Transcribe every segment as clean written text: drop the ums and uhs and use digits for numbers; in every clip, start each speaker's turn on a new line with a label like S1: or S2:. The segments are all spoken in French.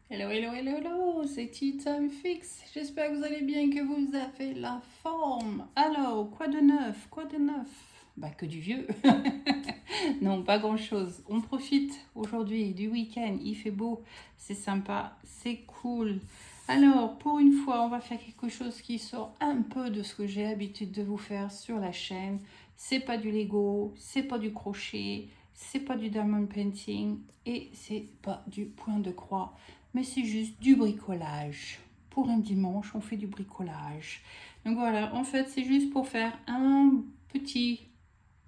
S1: Hello, hello, hello, hello, c'est Tea Time Fix. J'espère que vous allez bien, que vous avez la forme. Alors, quoi de neuf? Quoi de neuf? Bah, que du vieux. Non, pas grand-chose. On profite aujourd'hui du week-end. Il fait beau, c'est sympa, c'est cool. Alors, pour une fois, on va faire quelque chose qui sort un peu de ce que j'ai l'habitude de vous faire sur la chaîne. C'est pas du Lego, c'est pas du crochet, c'est pas du diamond painting et c'est pas du point de croix, mais c'est juste du bricolage. Pour un dimanche, on fait du bricolage. Donc voilà, en fait, c'est juste pour faire un petit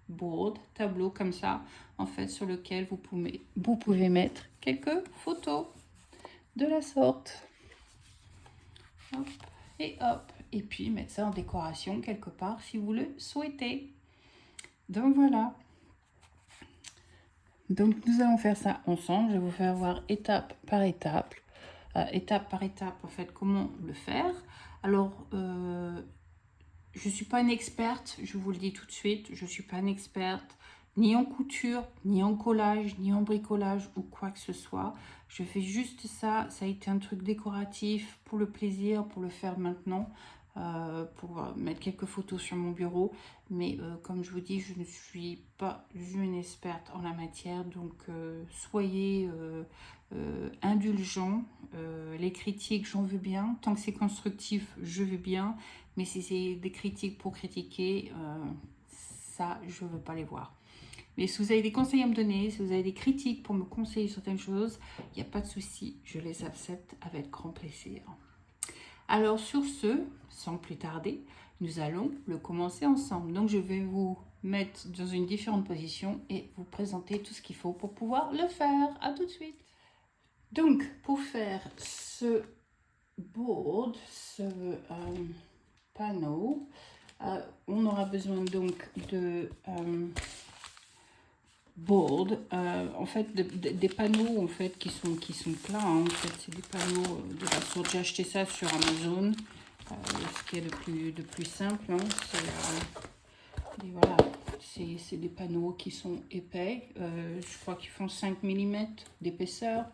S1: board, tableau comme ça, en fait, sur lequel vous pouvez mettre quelques photos de la sorte. Hop, et hop. Et puis mettre ça en décoration quelque part si vous le souhaitez. Donc voilà. Donc nous allons faire ça ensemble. Je vais vous faire voir étape par étape. En fait, comment le faire. Alors, je ne suis pas une experte, je vous le dis tout de suite, je ne suis pas une experte ni en couture, ni en collage, ni en bricolage ou quoi que ce soit. Je fais juste ça, ça a été un truc décoratif pour le plaisir, pour le faire maintenant, pour mettre quelques photos sur mon bureau. Mais comme je vous dis, je ne suis pas une experte en la matière, donc soyez indulgents. Les critiques, j'en veux bien. Tant que c'est constructif, je veux bien. Mais si c'est des critiques pour critiquer, ça, je ne veux pas les voir. Mais si vous avez des conseils à me donner, si vous avez des critiques pour me conseiller certaines choses, il n'y a pas de souci, je les accepte avec grand plaisir. Alors sur ce, sans plus tarder, nous allons le commencer ensemble. Donc je vais vous mettre dans une différente position et vous présenter tout ce qu'il faut pour pouvoir le faire. À tout de suite. Donc pour faire ce board, ce panneau, on aura besoin donc de board, en fait des panneaux en fait qui sont plats, hein. En fait c'est des panneaux de la sorte. J'ai acheté ça sur Amazon, ce qui est le plus simple, hein. Voilà, c'est des panneaux qui sont épais, je crois qu'ils font 5 mm d'épaisseur,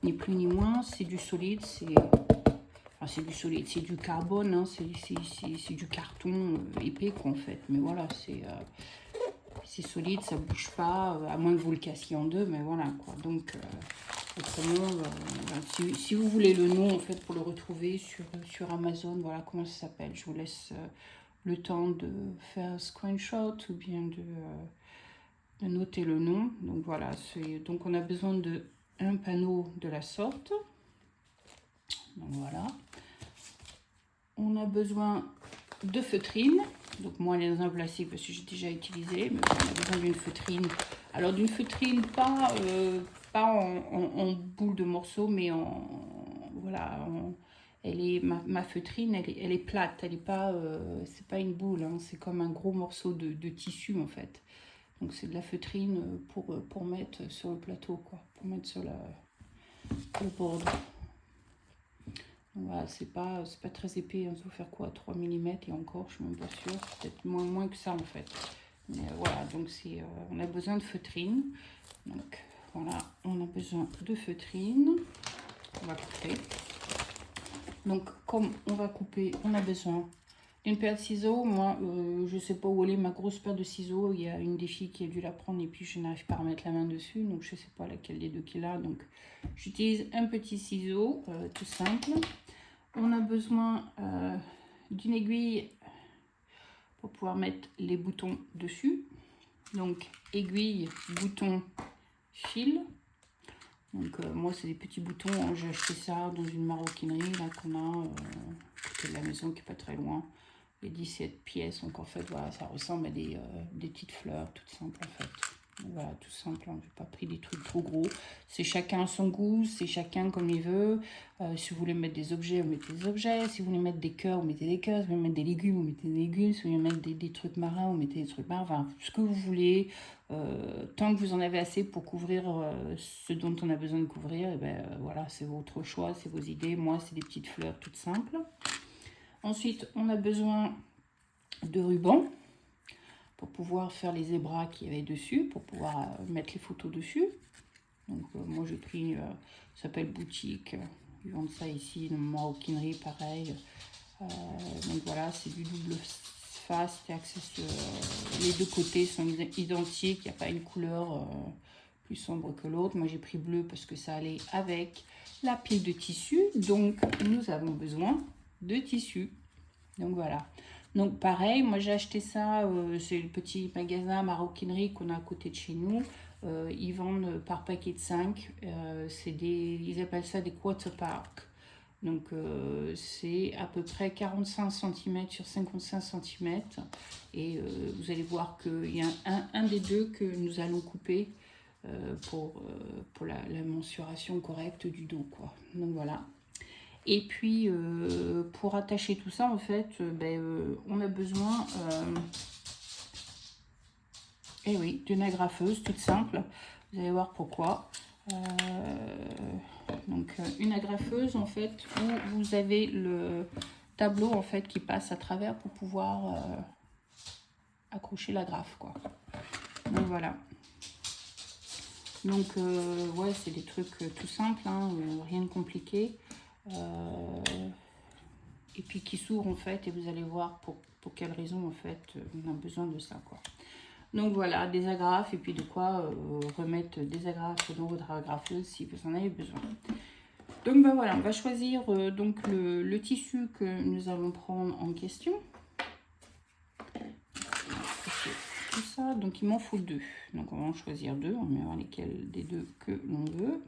S1: ni plus ni moins. C'est du solide, c'est du solide, c'est du carbone, hein. C'est du carton épais quoi, en fait. Mais voilà, c'est solide, ça bouge pas, à moins que vous le cassiez en deux, mais voilà quoi. Donc autrement, si vous voulez le nom en fait pour le retrouver sur Amazon, voilà comment ça s'appelle. Je vous laisse le temps de faire un screenshot ou bien de noter le nom. Donc voilà, donc on a besoin de un panneau de la sorte. Donc voilà. On a besoin de feutrine. Donc moi elle est dans un plastique parce que j'ai déjà utilisé, mais on a besoin d'une feutrine. Alors d'une feutrine pas en boule de morceaux, mais voilà, ma feutrine, elle est plate, elle est pas, c'est pas une boule, hein, c'est comme un gros morceau de tissu en fait. Donc c'est de la feutrine pour mettre sur le plateau, quoi, pour mettre sur le bord. Voilà, c'est pas très épais, hein. Ça va faire quoi, 3 mm et encore, je suis même pas sûre, peut-être moins que ça en fait. Mais voilà, donc on a besoin de feutrine. Donc voilà, on a besoin de feutrine. On va couper. Donc comme on va couper, on a besoin d'une paire de ciseaux. Moi, je sais pas où elle est ma grosse paire de ciseaux. Il y a une des filles qui a dû la prendre et puis je n'arrive pas à remettre la main dessus. Donc je sais pas laquelle des deux qu'il a. Donc j'utilise un petit ciseau, tout simple. On a besoin d'une aiguille pour pouvoir mettre les boutons dessus. Donc aiguille, bouton, fil. Donc moi c'est des petits boutons, hein. J'ai acheté ça dans une maroquinerie là qu'on a côté de la maison qui est pas très loin. Les 17 pièces, donc en fait voilà, ça ressemble à des petites fleurs toutes simples en fait. Donc, voilà, tout simple, hein. J'ai pas pris des trucs trop gros. C'est chacun à son goût, c'est chacun comme il veut. Si vous voulez mettre des objets, vous mettez des objets. Si vous voulez mettre des cœurs, vous mettez des cœurs. Si vous voulez mettre des légumes, vous mettez des légumes. Si vous voulez mettre des trucs marins, vous mettez des trucs marins. Enfin, ce que vous voulez. Tant que vous en avez assez pour couvrir ce dont on a besoin de couvrir, et ben voilà, c'est votre choix, c'est vos idées. Moi, c'est des petites fleurs toutes simples. Ensuite, on a besoin de ruban pour pouvoir faire les zébras qu'il y avait dessus, pour pouvoir mettre les photos dessus. Donc moi j'ai pris, ça s'appelle Boutique, Ils vendent ça ici, dans maroquinerie, pareil. Donc voilà, c'est du double face, les deux côtés sont identiques, il n'y a pas une couleur plus sombre que l'autre. Moi j'ai pris bleu parce que ça allait avec la pile de tissu, donc nous avons besoin de tissu. Donc voilà. Donc pareil, moi j'ai acheté ça, c'est le petit magasin maroquinerie qu'on a à côté de chez nous. Ils vendent par paquet de 5, ils appellent ça des quarter pack. Donc c'est à peu près 45 cm sur 55 cm. Et vous allez voir qu'il y a un des deux que nous allons couper pour la mensuration correcte du dos, quoi. Donc voilà. Et puis pour attacher tout ça, en fait, on a besoin oui, d'une agrafeuse toute simple. Vous allez voir pourquoi. Donc une agrafeuse, en fait, où vous avez le tableau, en fait, qui passe à travers pour pouvoir accrocher l'agrafe, quoi. Donc voilà. Donc ouais, c'est des trucs tout simples, hein, rien de compliqué. Et puis qui s'ouvre, en fait, et vous allez voir pour quelle raison, en fait, on a besoin de ça, quoi. Donc voilà, des agrafes, et puis de quoi remettre des agrafes dans votre agrafeuse si vous en avez besoin. Donc ben voilà, on va choisir donc le tissu que nous allons prendre en question. Tout ça, donc il m'en faut 2. Donc on va en choisir 2, on va voir lesquels des deux que l'on veut.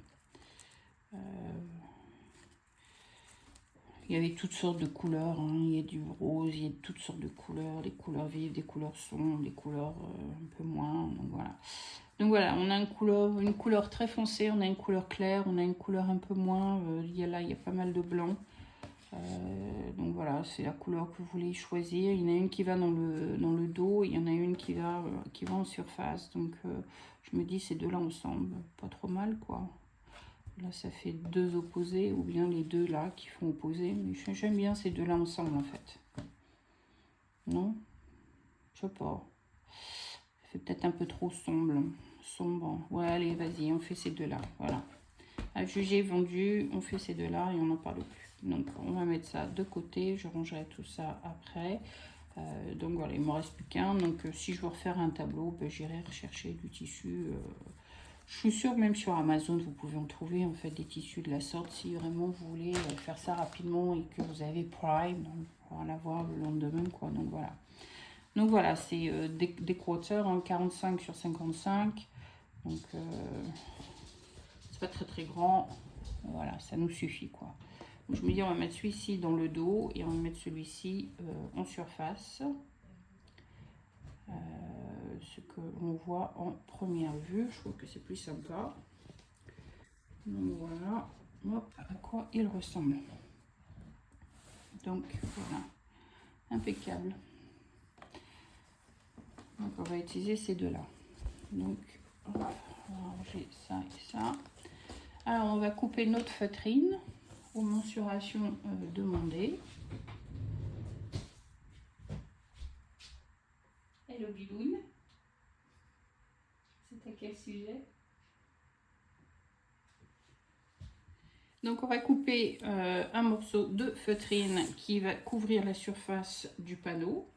S1: Il y avait toutes sortes de couleurs, hein. Il y a du rose, il y a toutes sortes de couleurs, des couleurs vives, des couleurs sombres, des couleurs un peu moins. Donc voilà. Donc voilà, on a une couleur très foncée, on a une couleur claire, on a une couleur un peu moins. Il y a pas mal de blanc. Donc voilà, c'est la couleur que vous voulez choisir. Il y en a une qui va dans le dos, il y en a une qui va en surface. Donc je me dis ces deux-là ensemble, pas trop mal, quoi. Là, ça fait deux opposés, ou bien les deux là qui font opposé. Mais j'aime bien ces deux-là ensemble, en fait. Non? Je sais pas. Ça fait peut-être un peu trop sombre. Ouais, allez, vas-y, on fait ces deux-là. Voilà. À juger, vendu, on fait ces deux-là et on n'en parle plus. Donc, on va mettre ça de côté. Je rangerai tout ça après. Donc, voilà, il ne me reste plus qu'un. Donc, si je veux refaire un tableau, j'irai rechercher du tissu. Je suis sûre, même sur Amazon, vous pouvez en trouver en fait des tissus de la sorte. Si vraiment vous voulez faire ça rapidement et que vous avez Prime, on va en avoir le lendemain, quoi. Donc voilà. Donc voilà, c'est des quarters, hein, 45 sur 55. Donc c'est pas très très grand. Voilà, ça nous suffit, quoi. Donc, je me dis, on va mettre celui-ci dans le dos et on va mettre celui-ci en surface. Ce que l'on voit en première vue, je trouve que c'est plus sympa. Donc voilà, hop, à quoi il ressemble. Donc voilà, impeccable. Donc on va utiliser ces deux-là. Donc on va ranger ça et ça. Alors on va couper notre feutrine aux mensurations demandées. Hello Biloune, c'est à quel sujet? Donc on va couper un morceau de feutrine qui va couvrir la surface du panneau.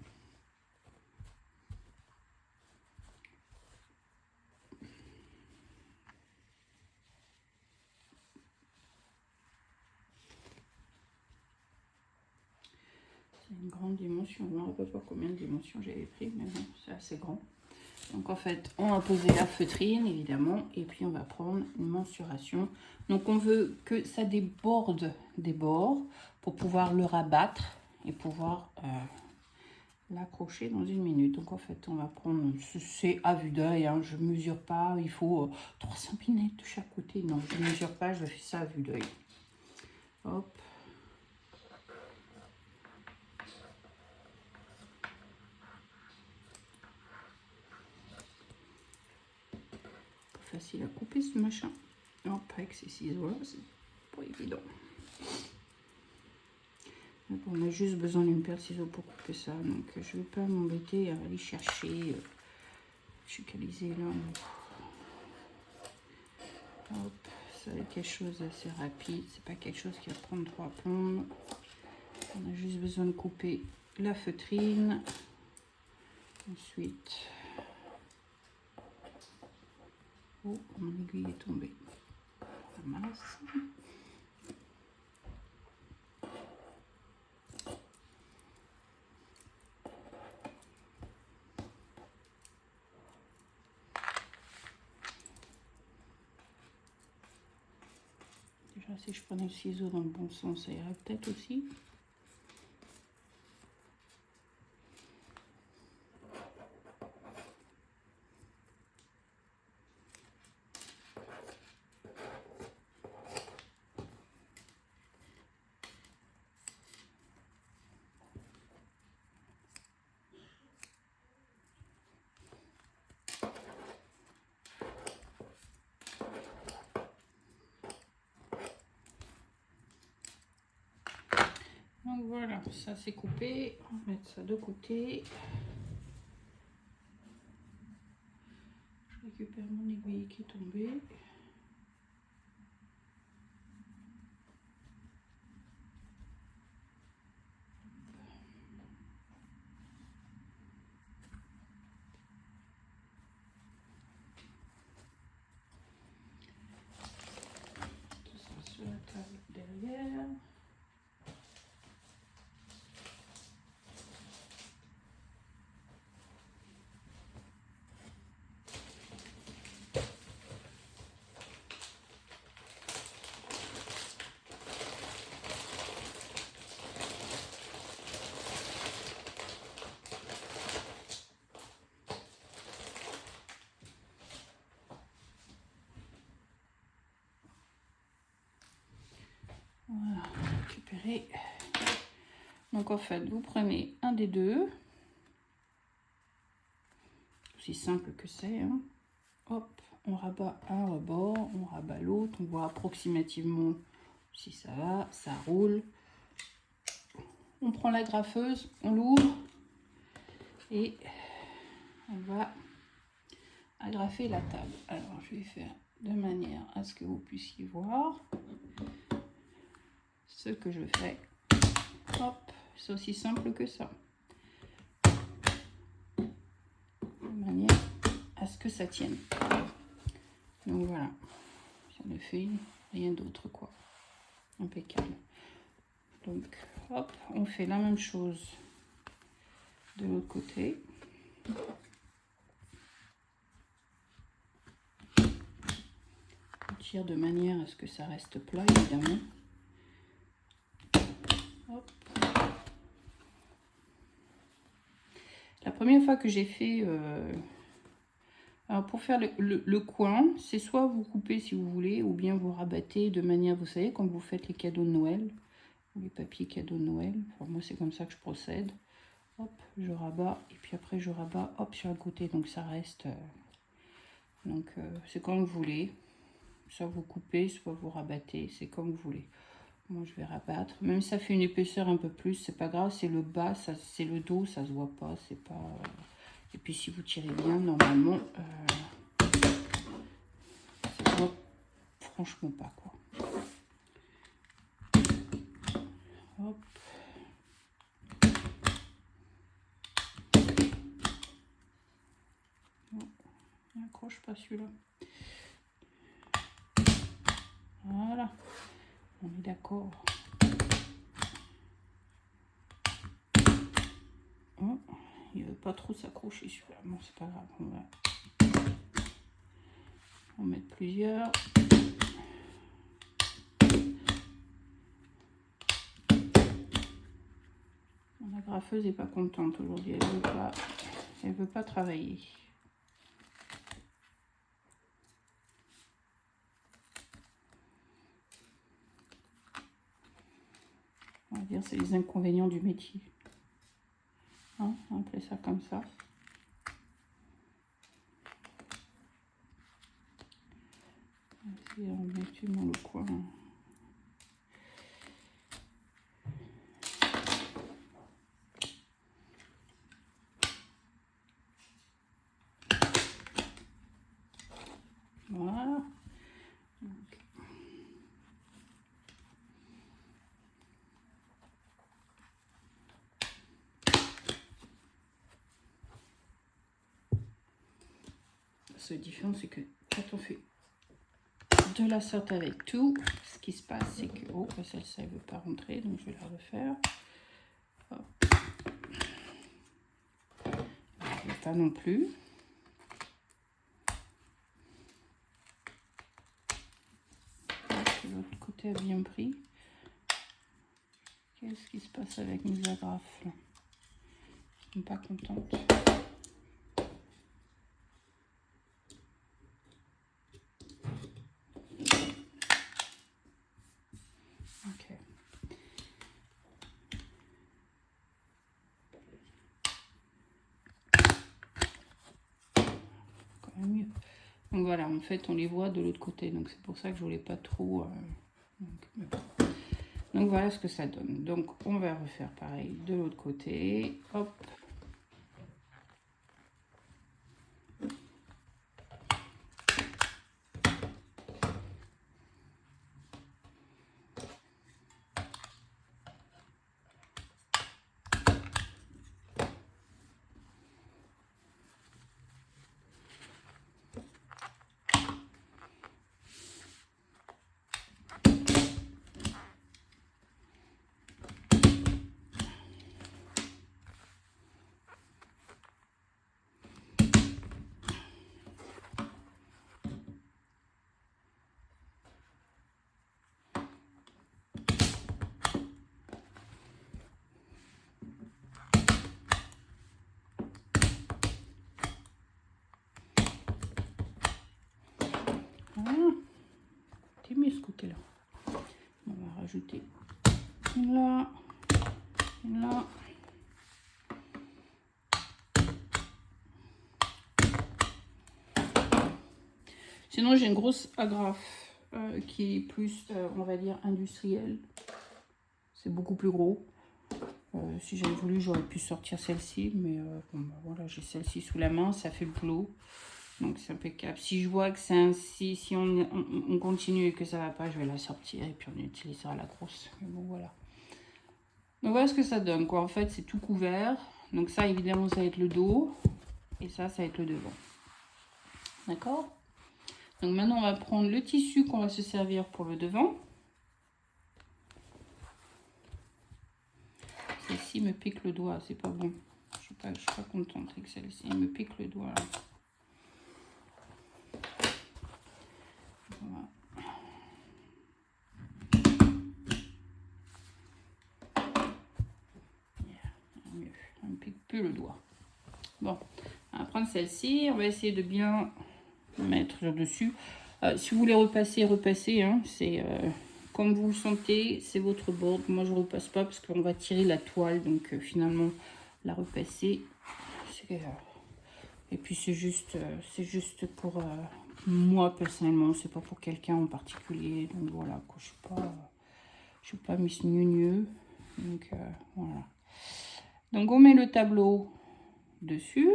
S1: C'est une grande dimension, on ne sait pas combien de dimensions j'avais pris, mais bon, c'est assez grand. Donc en fait, on va poser la feutrine évidemment et puis on va prendre une mensuration. Donc on veut que ça déborde des bords pour pouvoir le rabattre et pouvoir l'accrocher dans 1 minute. Donc en fait, on va prendre, c'est à vue d'œil, hein, je ne mesure pas, il faut 3 cm de chaque côté. Non, je ne mesure pas, je fais ça à vue d'œil. Hop. Facile à couper ce machin. Non, pas avec ces ciseaux-là, c'est pas évident. Donc on a juste besoin d'une paire de ciseaux pour couper ça. Donc je ne vais pas m'embêter à aller chercher. Je suis calisée là. Hop, ça va être quelque chose d'assez rapide. C'est pas quelque chose qui va prendre 3 plombes. On a juste besoin de couper la feutrine. Ensuite, oh, mon aiguille est tombée. On ramasse. Déjà, si je prenais le ciseau dans le bon sens, ça irait peut-être aussi. Donc voilà, ça c'est coupé. On va mettre ça de côté. Je récupère mon aiguille qui est tombée. Tout ça sur la table derrière. Voilà, récupérer. Donc en fait, vous prenez un des deux. Aussi simple que c'est. Hein. Hop, on rabat un rebord, on rabat l'autre, on voit approximativement si ça va, ça roule. On prend la graffeuse, on l'ouvre et on va agrafer la table. Alors je vais faire de manière à ce que vous puissiez voir ce que je fais. Hop, c'est aussi simple que ça. De manière à ce que ça tienne. Donc voilà, ça ne fait rien d'autre quoi. Impeccable. Donc hop, on fait la même chose de l'autre côté. On tire de manière à ce que ça reste plat évidemment. Hop. La première fois que j'ai fait alors pour faire le coin, c'est soit vous coupez si vous voulez, ou bien vous rabattez de manière, vous savez, quand vous faites les cadeaux de Noël, les papiers cadeaux de Noël. Enfin, moi, c'est comme ça que je procède. Hop, je rabats, et puis après, je rabats, hop, sur un côté, donc ça reste. C'est comme vous voulez. Soit vous coupez, soit vous rabattez, c'est comme vous voulez. Moi, je vais rabattre. Même si ça fait une épaisseur un peu plus, c'est pas grave, c'est le bas, c'est le dos, ça se voit pas, c'est pas... Et puis si vous tirez bien, normalement, ça se voit franchement pas quoi. Hop. Non, il n'accroche pas celui-là. Voilà, on est d'accord. Oh, il veut pas trop s'accrocher celui-là. Bon, c'est pas grave, on va en mettre plusieurs. La graffeuse n'est pas contente aujourd'hui, elle veut pas travailler. On va dire c'est les inconvénients du métier. Hein, on va appeler ça comme ça. On va essayer d'en mettre une dans le coin. Voilà. Donc, seule différence, c'est que quand on fait de la sorte avec tout, ce qui se passe, c'est que... Oh, celle-ci, elle ne veut pas rentrer, donc je vais la refaire. Hop. Elle ne veut pas non plus. L'autre côté a bien pris. Qu'est-ce qui se passe avec mes agrafes là? Je ne suis pas contente. Ok. Quand même mieux. Donc voilà, en fait, on les voit de l'autre côté. Donc c'est pour ça que je voulais pas trop... Donc voilà ce que ça donne. Donc on va refaire pareil de l'autre côté. Hop. Voilà. C'est mieux ce côté-là. On va rajouter une là, une là. Sinon, j'ai une grosse agrafe qui est plus, on va dire, industrielle. C'est beaucoup plus gros. Si j'avais voulu, j'aurais pu sortir celle-ci. Mais bon, bah, voilà, j'ai celle-ci sous la main. Ça fait le boulot. Donc, c'est impeccable. Si je vois que c'est ainsi, si on continue et que ça va pas, je vais la sortir. Et puis, on utilisera la grosse. Mais bon, voilà. Donc, voilà ce que ça donne, quoi. En fait, c'est tout couvert. Donc, ça, évidemment, ça va être le dos. Et ça va être le devant. D'accord ? Donc maintenant, on va prendre le tissu qu'on va se servir pour le devant. Celle-ci me pique le doigt, c'est pas bon. Je suis pas contente avec celle-ci, elle me pique le doigt. Voilà. Mieux, elle me pique plus le doigt. Bon, on va prendre celle-ci, on va essayer de bien mettre dessus. Si vous voulez repasser, repassez. Hein, c'est comme vous le sentez, c'est votre board. Moi, je repasse pas parce qu'on va tirer la toile. Donc, finalement, la repasser, et puis c'est juste pour moi personnellement. C'est pas pour quelqu'un en particulier. Donc voilà, quoi, je suis pas Miss Mieux. Donc voilà. Donc on met le tableau dessus,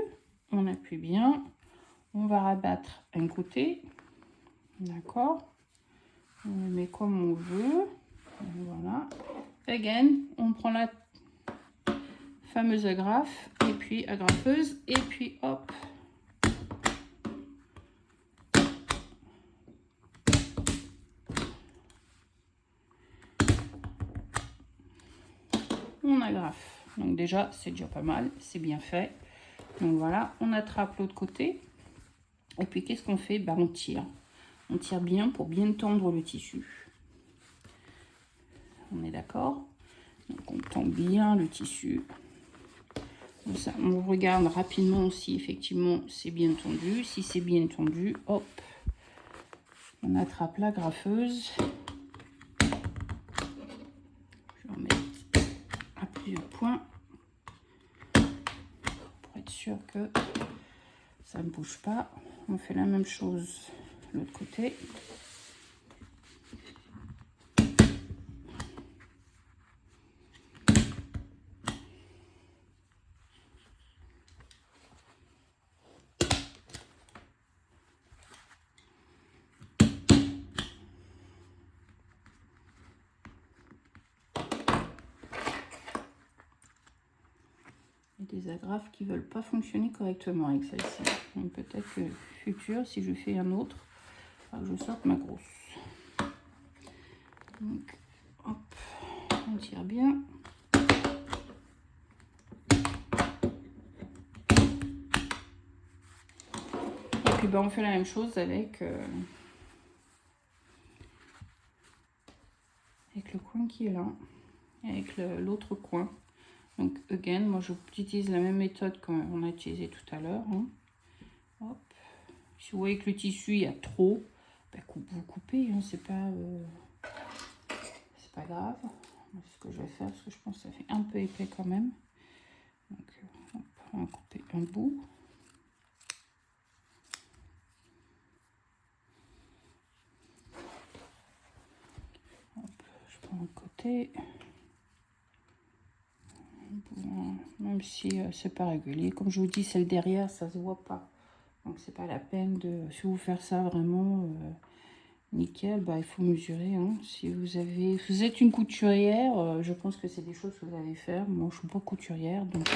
S1: on appuie bien. On va rabattre un côté, d'accord, on le met comme on veut, voilà. Again, on prend la fameuse agrafe, et puis agrafeuse, et puis hop, on agrafe. Donc déjà, c'est déjà pas mal, c'est bien fait. Donc voilà, on attrape l'autre côté, et puis qu'est-ce qu'on fait? Ben, on tire bien pour bien tendre le tissu. On est d'accord? Donc on tend bien le tissu. Comme ça, on regarde rapidement si effectivement c'est bien tendu. Si c'est bien tendu, hop, on attrape la graffeuse. Je vais en mettre à plusieurs points pour être sûr que ça ne bouge pas. On fait la même chose de l'autre côté. des agrafes qui veulent pas fonctionner correctement avec celle-ci. Donc peut-être que futur, si je fais un autre, je sorte ma grosse. Donc hop, on tire bien. Et puis on fait la même chose avec le coin qui est là, avec l'autre coin. Donc again, moi j'utilise la même méthode qu'on a utilisé tout à l'heure. Hein. Hop. Si vous voyez que le tissu il y a trop, vous coupez, hein, c'est pas grave. Ce que je vais faire, parce que je pense que ça fait un peu épais quand même. Donc hop, on va couper un bout. Hop, je prends un côté. Même si c'est pas régulier, comme je vous dis, celle derrière ça se voit pas, donc c'est pas la peine de, si vous faire ça vraiment nickel, il faut mesurer, hein. Si vous êtes une couturière, je pense que c'est des choses que vous allez faire. Moi je suis pas couturière, donc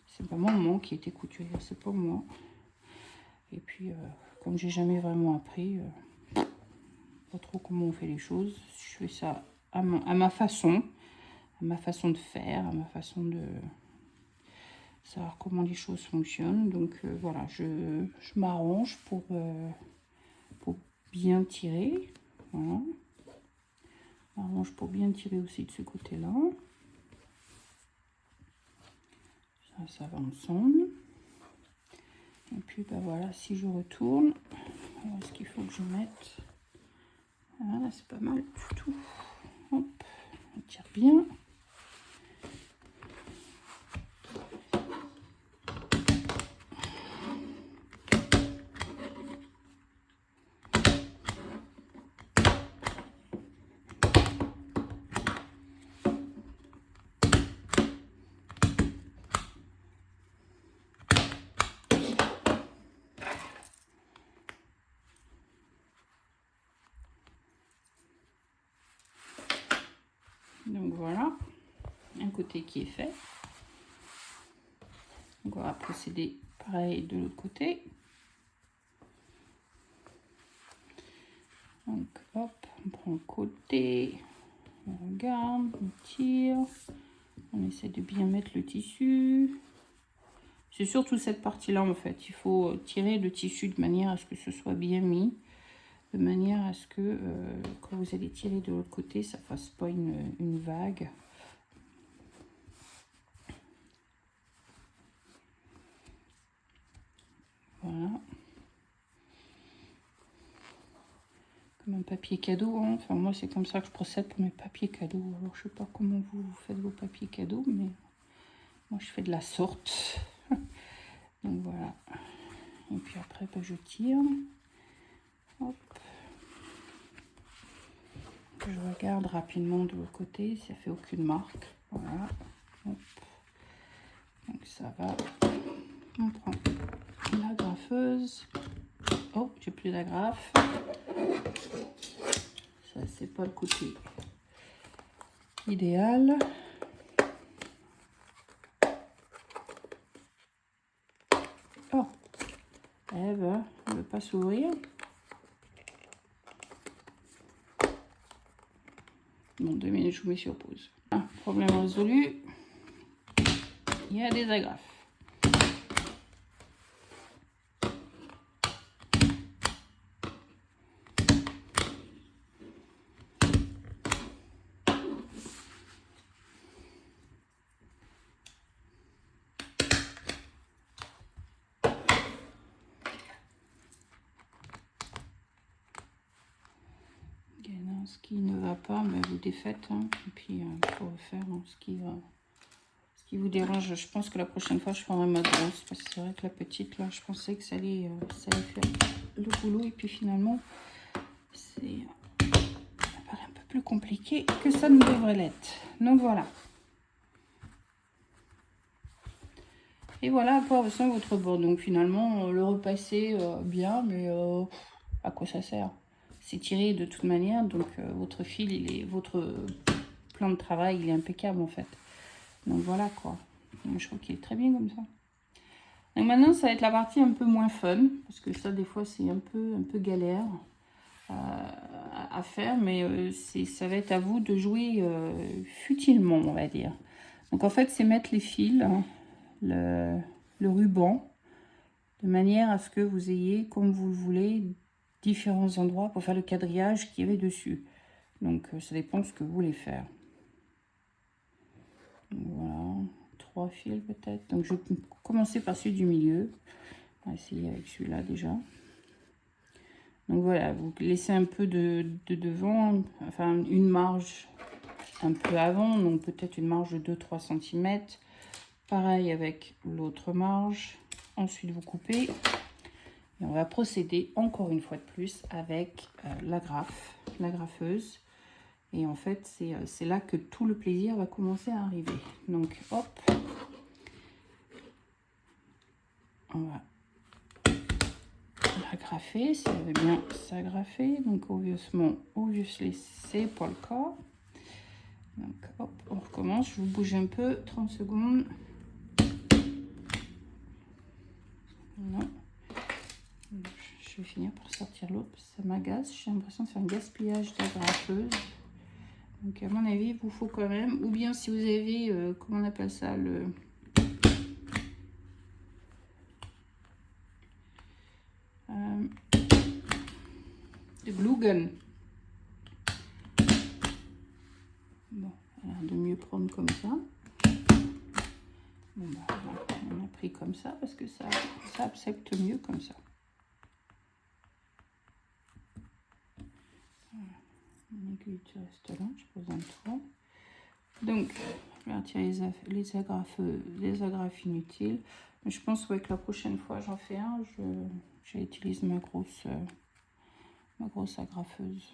S1: c'est pas ma maman qui était couturière, c'est pas moi. Et puis comme j'ai jamais vraiment appris, pas trop comment on fait les choses, je fais ça à ma façon. Ma façon de faire, à ma façon de savoir comment les choses fonctionnent. Donc voilà, je m'arrange pour bien tirer. Voilà. Je m'arrange pour bien tirer aussi de ce côté-là. Ça va ensemble. Et puis voilà, si je retourne, où est-ce qu'il faut que je mette? Voilà, c'est pas mal du tout. Hop, on tire bien. Donc voilà, un côté qui est fait. Donc on va procéder pareil de l'autre côté. Donc hop, on prend le côté, on regarde, on tire, on essaie de bien mettre le tissu. C'est surtout cette partie-là en fait, il faut tirer le tissu de manière à ce que ce soit bien mis, de manière à ce que quand vous allez tirer de l'autre côté, ça fasse pas une vague. Voilà. Comme un papier cadeau, hein. Enfin moi c'est comme ça que je procède pour mes papiers cadeaux. Alors je sais pas comment vous faites vos papiers cadeaux, mais moi je fais de la sorte. Donc voilà. Et puis après je tire. Hop. Je regarde rapidement de l'autre côté, ça fait aucune marque. Voilà. Hop. Donc ça va. On prend la graffeuse. Oh, j'ai plus d'agrafe. Ça, c'est pas le côté idéal. Oh, elle ne veut pas s'ouvrir. Bon, 2 minutes, je vous mets sur pause. Ah, problème résolu. Il y a des agrafes. Ce qui ne va pas, mais vous défaites, hein, et puis il faut refaire hein, ce qui vous dérange. Je pense que la prochaine fois je prendrai ma grosse, parce que c'est vrai que la petite là, je pensais que ça allait faire le boulot, et puis finalement ça paraît un peu plus compliqué que ça ne devrait l'être. Donc voilà. Et voilà à quoi ressemble votre bord. Donc finalement le repasser bien, mais à quoi ça sert? C'est tiré de toute manière, donc votre fil, votre plan de travail, il est impeccable en fait. Donc voilà quoi. Je trouve qu'il est très bien comme ça. Donc maintenant, ça va être la partie un peu moins fun, parce que ça, des fois, c'est un peu galère à faire, mais ça va être à vous de jouer futilement, on va dire. Donc en fait, c'est mettre les fils, hein, le ruban, de manière à ce que vous ayez, comme vous le voulez, différents endroits pour faire le quadrillage qu'il y avait dessus. Donc ça dépend de ce que vous voulez faire. Donc, voilà, 3 fils peut-être. Donc je vais commencer par celui du milieu. On va essayer avec celui-là déjà. Donc voilà, vous laissez un peu de devant, enfin une marge un peu avant, donc peut-être une marge de 2-3 cm. Pareil avec l'autre marge. Ensuite vous coupez. Et on va procéder encore une fois de plus avec la graffeuse. Et en fait, c'est là que tout le plaisir va commencer à arriver. Donc hop, on va agraffer, si elle veut bien s'agrafer. Donc obviously, c'est pas le cas. Donc hop, on recommence. Je vous bouge un peu, 30 secondes. Non. Je vais finir par sortir l'autre, ça m'agace. J'ai l'impression de faire un gaspillage d'agrafeuse. Donc à mon avis, il vous faut quand même, ou bien si vous avez, comment on appelle ça, le glue gun. Bon, alors de mieux prendre comme ça. Bon, bah, on a pris comme ça parce que ça accepte mieux comme ça. Voilà. Mon aiguille tu restes là, je pose un toit. Donc, je vais retirer les agrafes inutiles. Mais je pense que la prochaine fois j'en fais un, j'utilise ma grosse agrafeuse.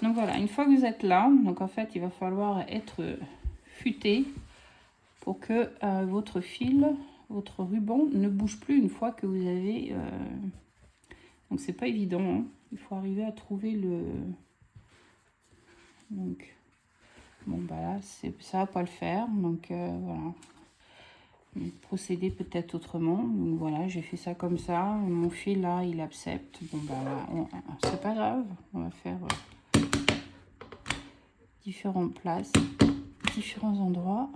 S1: Donc voilà, une fois que vous êtes là, donc en fait il va falloir être futé pour que votre fil, votre ruban ne bouge plus une fois que vous avez... Donc c'est pas évident, hein. Il faut arriver à trouver le... Donc, bon bah là, ça va pas le faire, donc voilà. Procéder peut-être autrement. Donc voilà, j'ai fait ça comme ça. Mon fil là, il accepte. Bon bah c'est pas grave. On va faire différentes places, différents endroits.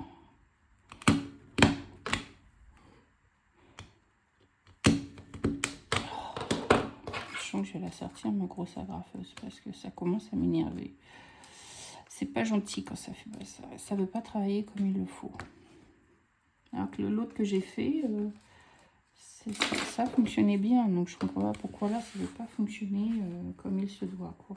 S1: Je sens que je vais la sortir ma grosse agrafeuse parce que ça commence à m'énerver. C'est pas gentil quand ça fait ça. Ça veut pas travailler comme il le faut. Alors que l'autre que j'ai fait, ça fonctionnait bien. Donc je comprends pas pourquoi là ça ne veut pas fonctionner comme il se doit, quoi.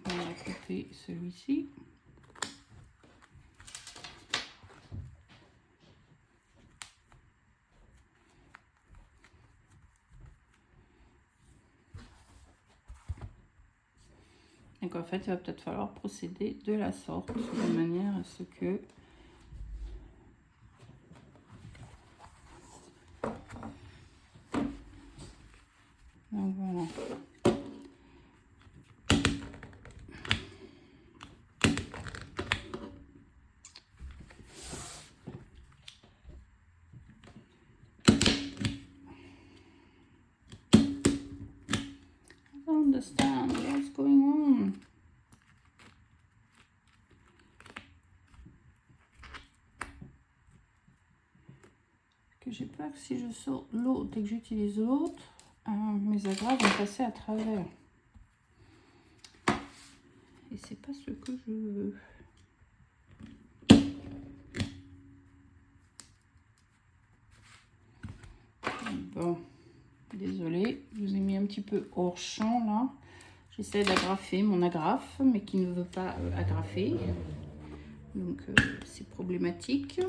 S1: On va couper celui-ci. Donc en fait, il va peut-être falloir procéder de la sorte, de manière à ce que donc voilà. I don't understand what's going on. Que j'ai peur que si je sors l'autre et que j'utilise l'autre, mes agrafes vont passer à travers. Et c'est pas ce que je veux. Bon, désolée, je vous ai mis un petit peu hors champ là. J'essaie d'agrafer mon agrafe, mais qui ne veut pas agrafer. Donc c'est problématique.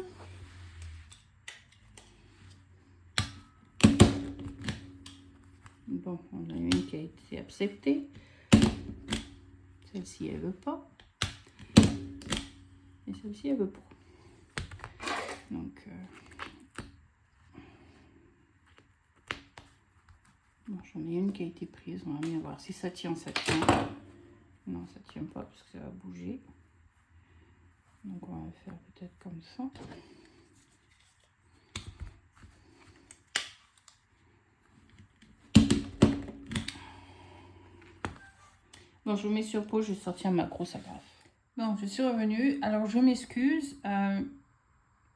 S1: Bon, on a une qui a été acceptée. Celle-ci, elle veut pas. Et celle-ci, elle veut pas. Donc, bon, j'en ai une qui a été prise. On va bien voir si ça tient, ça tient. Non, ça tient pas parce que ça va bouger. Donc, on va faire peut-être comme ça. Bon, je vous mets sur pause, je vais sortir ma grosse agrafe. Bon, je suis revenue. Alors, je m'excuse.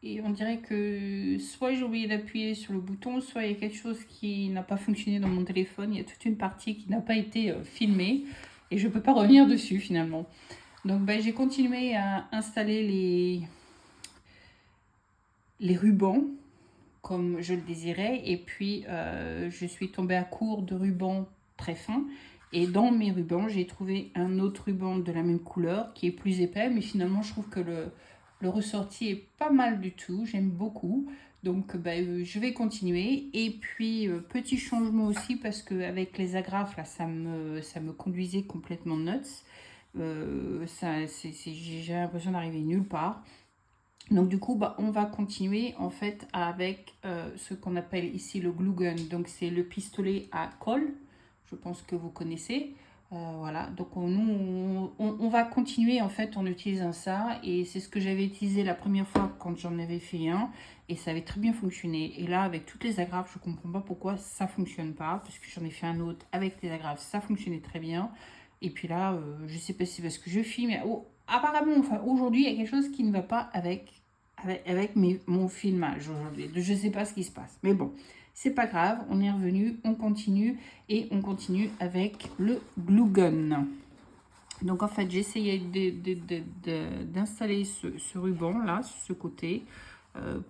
S1: Et on dirait que soit j'ai oublié d'appuyer sur le bouton, soit il y a quelque chose qui n'a pas fonctionné dans mon téléphone. Il y a toute une partie qui n'a pas été filmée et je ne peux pas revenir dessus finalement. Donc ben, j'ai continué à installer les rubans comme je le désirais. Et puis je suis tombée à court de rubans très fins. Et dans mes rubans, j'ai trouvé un autre ruban de la même couleur qui est plus épais. Mais finalement, je trouve que le ressorti est pas mal du tout, j'aime beaucoup. Donc je vais continuer. Et puis petit changement aussi parce qu'avec les agrafes là, ça me conduisait complètement nuts. J'ai l'impression d'arriver nulle part. Donc du coup on va continuer en fait avec ce qu'on appelle ici le glue gun. Donc c'est le pistolet à colle, je pense que vous connaissez. Voilà, donc on va continuer en fait en utilisant ça, et c'est ce que j'avais utilisé la première fois quand j'en avais fait un, et ça avait très bien fonctionné. Et là avec toutes les agrafes, je comprends pas pourquoi ça fonctionne pas, parce que j'en ai fait un autre avec les agrafes, ça fonctionnait très bien. Et puis là, je sais pas si c'est parce que je filme, mais apparemment, enfin aujourd'hui, il y a quelque chose qui ne va pas avec mon filmage aujourd'hui. Je sais pas ce qui se passe, mais bon. C'est pas grave, on est revenu, on continue, et on continue avec le glue gun. Donc en fait, j'ai essayé d'installer ce ruban là, sur ce côté,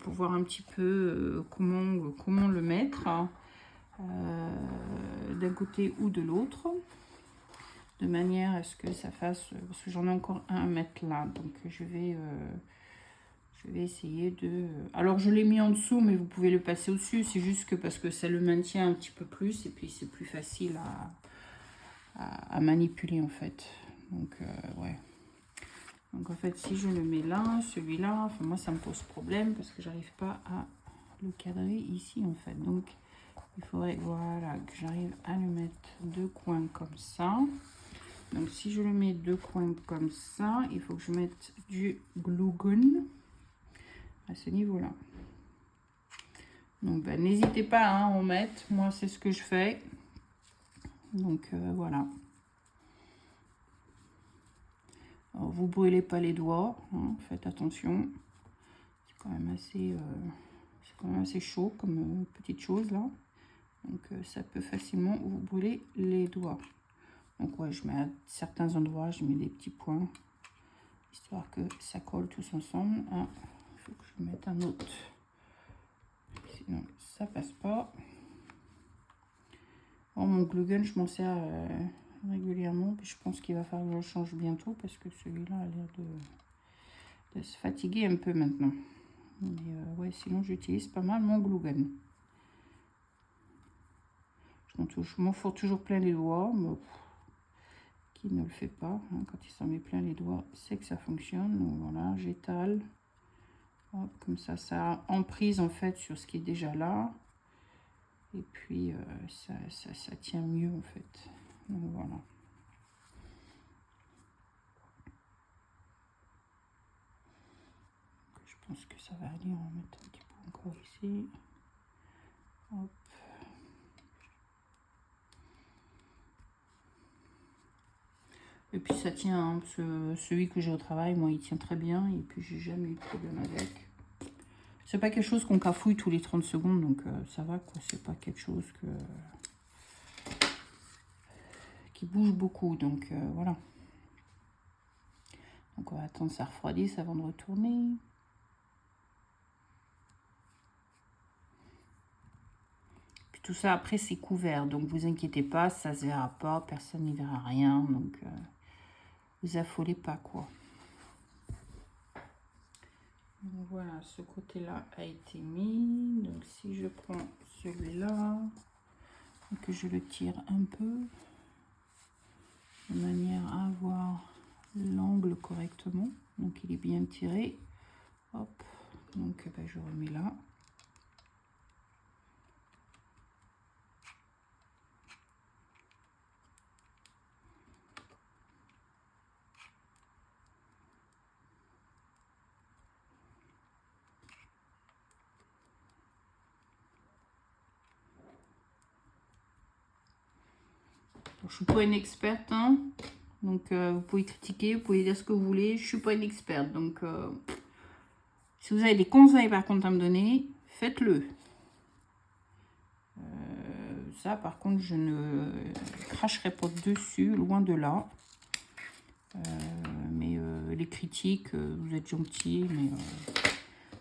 S1: pour voir un petit peu comment le mettre, d'un côté ou de l'autre, de manière à ce que ça fasse, parce que j'en ai encore un à mettre là, donc je vais essayer de... Alors, je l'ai mis en dessous, mais vous pouvez le passer au-dessus. C'est juste que parce que ça le maintient un petit peu plus. Et puis, c'est plus facile à manipuler, en fait. Donc, ouais. Donc, en fait, si je le mets là, celui-là... Enfin, moi, ça me pose problème parce que j'arrive pas à le cadrer ici, en fait. Donc, il faudrait, voilà, que j'arrive à le mettre deux coins comme ça. Donc, si je le mets deux coins comme ça, il faut que je mette du glue gun à ce niveau-là. Donc ben, n'hésitez pas à en mettre, moi c'est ce que je fais. Donc voilà. Alors, vous brûlez pas les doigts, hein, faites attention. C'est quand même assez chaud comme petite chose là. Donc ça peut facilement vous brûler les doigts. Donc ouais, je mets à certains endroits, je mets des petits points, histoire que ça colle tous ensemble. Il faut que je mette un autre. Sinon ça passe pas. Bon, mon glue gun, je m'en sers régulièrement, puis je pense qu'il va falloir que je le change bientôt parce que celui-là a l'air de se fatiguer un peu maintenant. Mais ouais, sinon j'utilise pas mal mon glue gun. Je m'en fous toujours plein les doigts, mais qui ne le fait pas, hein, quand il s'en met plein les doigts, c'est que ça fonctionne. Donc voilà, j'étale. Comme ça, ça a emprise en fait sur ce qui est déjà là. Et puis ça tient mieux en fait. Donc voilà. Je pense que ça va aller. On va mettre un petit peu encore ici. Hop. Et puis ça tient, hein, celui que j'ai au travail, moi il tient très bien. Et puis j'ai jamais eu de problème avec. C'est pas quelque chose qu'on cafouille tous les 30 secondes, donc ça va quoi. C'est pas quelque chose qui bouge beaucoup, donc voilà. Donc on va attendre que ça refroidisse avant de retourner. Puis tout ça après c'est couvert, donc vous inquiétez pas, ça se verra pas, personne n'y verra rien, donc vous affolez pas quoi. Donc voilà, ce côté-là a été mis. Donc si je prends celui-là et que je le tire un peu de manière à avoir l'angle correctement, donc il est bien tiré, hop, donc ben, je remets là. Je suis pas une experte, hein. Donc vous pouvez critiquer, vous pouvez dire ce que vous voulez, je suis pas une experte, donc si vous avez des conseils par contre à me donner, faites-le. Ça par contre je ne cracherai pas dessus, loin de là. Mais les critiques, vous êtes gentils, mais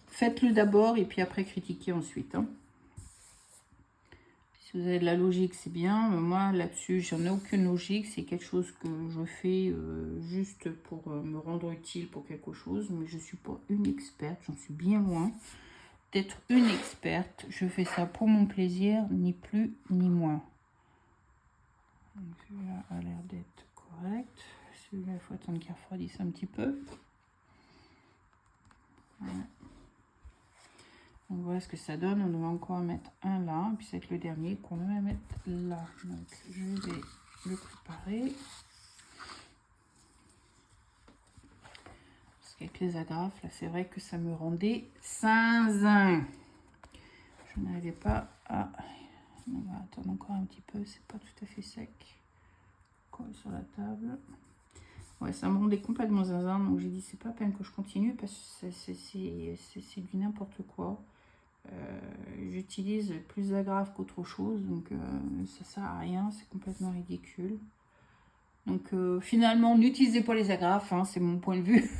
S1: faites-le d'abord et puis après critiquez ensuite, hein. Si vous avez de la logique, c'est bien. Moi, là-dessus, j'en ai aucune logique. C'est quelque chose que je fais juste pour me rendre utile pour quelque chose. Mais je ne suis pas une experte. J'en suis bien loin d'être une experte. Je fais ça pour mon plaisir, ni plus ni moins. Celui-là a l'air d'être correct. Celui-là, il faut attendre qu'il refroidisse un petit peu. Voilà. Donc voilà ce que ça donne. On va encore mettre un là, puis c'est le dernier qu'on va mettre là. Donc je vais le préparer. Parce qu'avec les agrafes, là c'est vrai que ça me rendait zinzin. Je n'arrivais pas à... On va attendre encore un petit peu, c'est pas tout à fait sec. Colle sur la table. Ouais, ça me rendait complètement zinzin, donc j'ai dit c'est pas peine que je continue parce que c'est du n'importe quoi. J'utilise plus d'agrafes qu'autre chose, donc ça sert à rien, c'est complètement ridicule. Donc finalement, n'utilisez pas les agrafes, hein, c'est mon point de vue.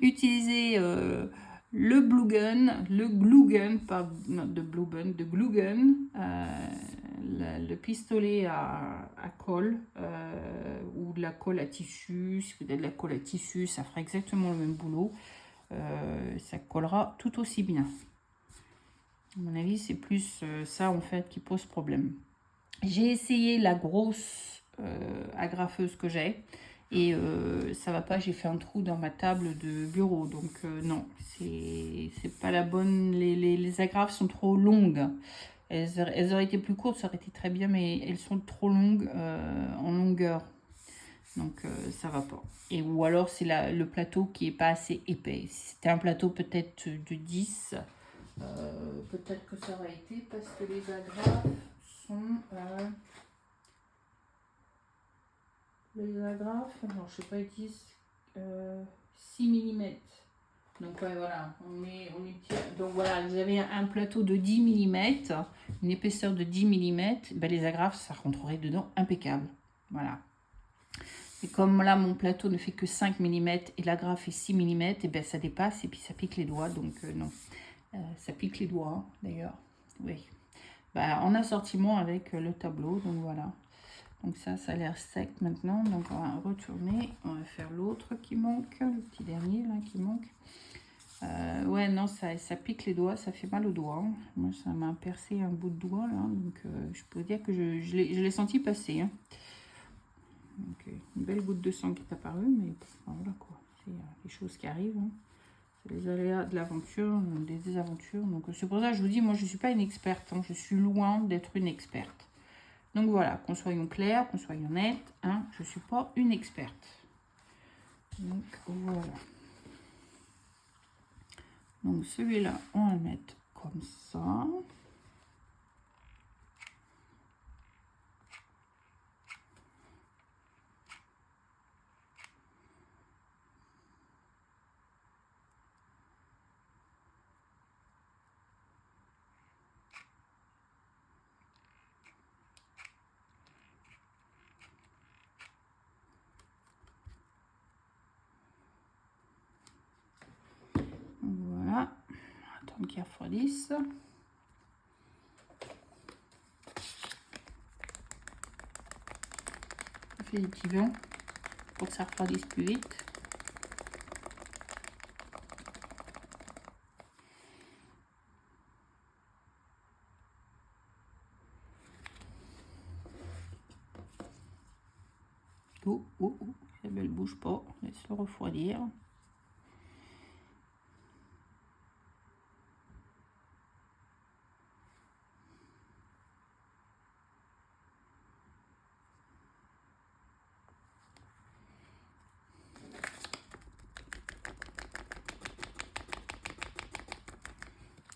S1: Utilisez le glue gun, pas de glue gun, de glue gun, le pistolet à colle ou de la colle à tissu. Si vous avez de la colle à tissu, ça fera exactement le même boulot. Ça collera tout aussi bien. À mon avis, c'est plus ça en fait qui pose problème. J'ai essayé la grosse agrafeuse que j'ai et ça va pas. J'ai fait un trou dans ma table de bureau, donc non, c'est pas la bonne. Les agrafes sont trop longues. Elles auraient été plus courtes, ça aurait été très bien, mais elles sont trop longues en longueur. Donc ça va pas. Et ou alors c'est le plateau qui est pas assez épais. Si c'était un plateau peut-être de 10, peut-être que ça aurait été parce que les agrafes sont... les agrafes, non je sais pas, 10, 6 mm. Donc ouais, voilà, on est donc voilà, vous avez un plateau de 10 mm, une épaisseur de 10 mm, ben les agrafes, ça rentrerait dedans impeccable. Voilà. Et comme là, mon plateau ne fait que 5 mm et l'agrafe est 6 mm, et ben ça dépasse et puis ça pique les doigts, donc non. Ça pique les doigts, d'ailleurs. Oui. Bah, en assortiment avec le tableau, donc voilà. Donc ça a l'air sec maintenant, donc on va retourner, on va faire l'autre qui manque, le petit dernier là qui manque. Ouais, non, ça pique les doigts, ça fait mal aux doigts. Moi, ça m'a percé un bout de doigt là, donc je peux dire que je l'ai senti passer. Hein. Donc, une belle goutte de sang qui est apparue, mais voilà quoi, c'est les choses qui arrivent. Hein. C'est les aléas de l'aventure, des désaventures. Donc c'est pour ça que je vous dis, moi je ne suis pas une experte, hein, je suis loin d'être une experte. Donc voilà, qu'on soyons clairs, qu'on soyons honnêtes, hein, je ne suis pas une experte. Donc voilà. Donc celui-là, on va le mettre comme ça. refroidisse. On fait des petits vents pour que ça refroidisse plus vite. Oh, oh, oh, elle bouge pas, laisse-le refroidir.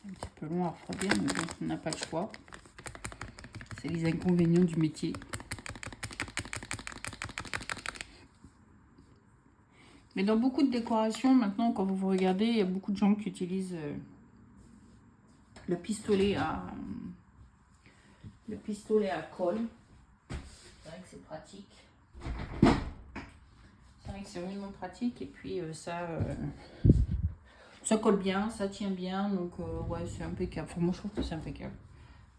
S1: Un petit peu long à refroidir, mais bon, on n'a pas le choix. C'est les inconvénients du métier. Mais dans beaucoup de décorations, maintenant, quand vous regardez, il y a beaucoup de gens qui utilisent le pistolet à colle. C'est vrai que c'est pratique. C'est vrai que c'est vraiment pratique. Et puis ça colle bien, ça tient bien. Donc ouais, c'est impeccable. Enfin, moi, je trouve que c'est impeccable.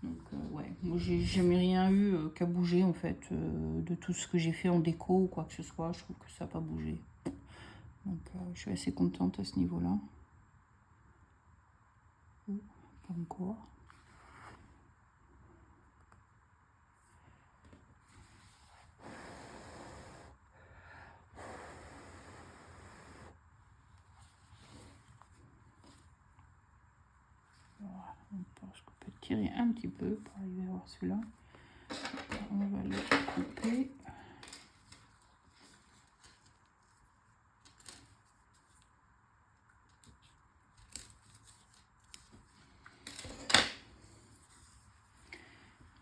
S1: Donc ouais, moi j'ai jamais rien eu qu'à bouger en fait de tout ce que j'ai fait en déco ou quoi que ce soit. Je trouve que ça n'a pas bougé. Donc je suis assez contente à ce niveau-là. Pas encore. Voilà, on pense qu'on peut tirer un petit peu pour arriver à voir celui-là. On va le couper.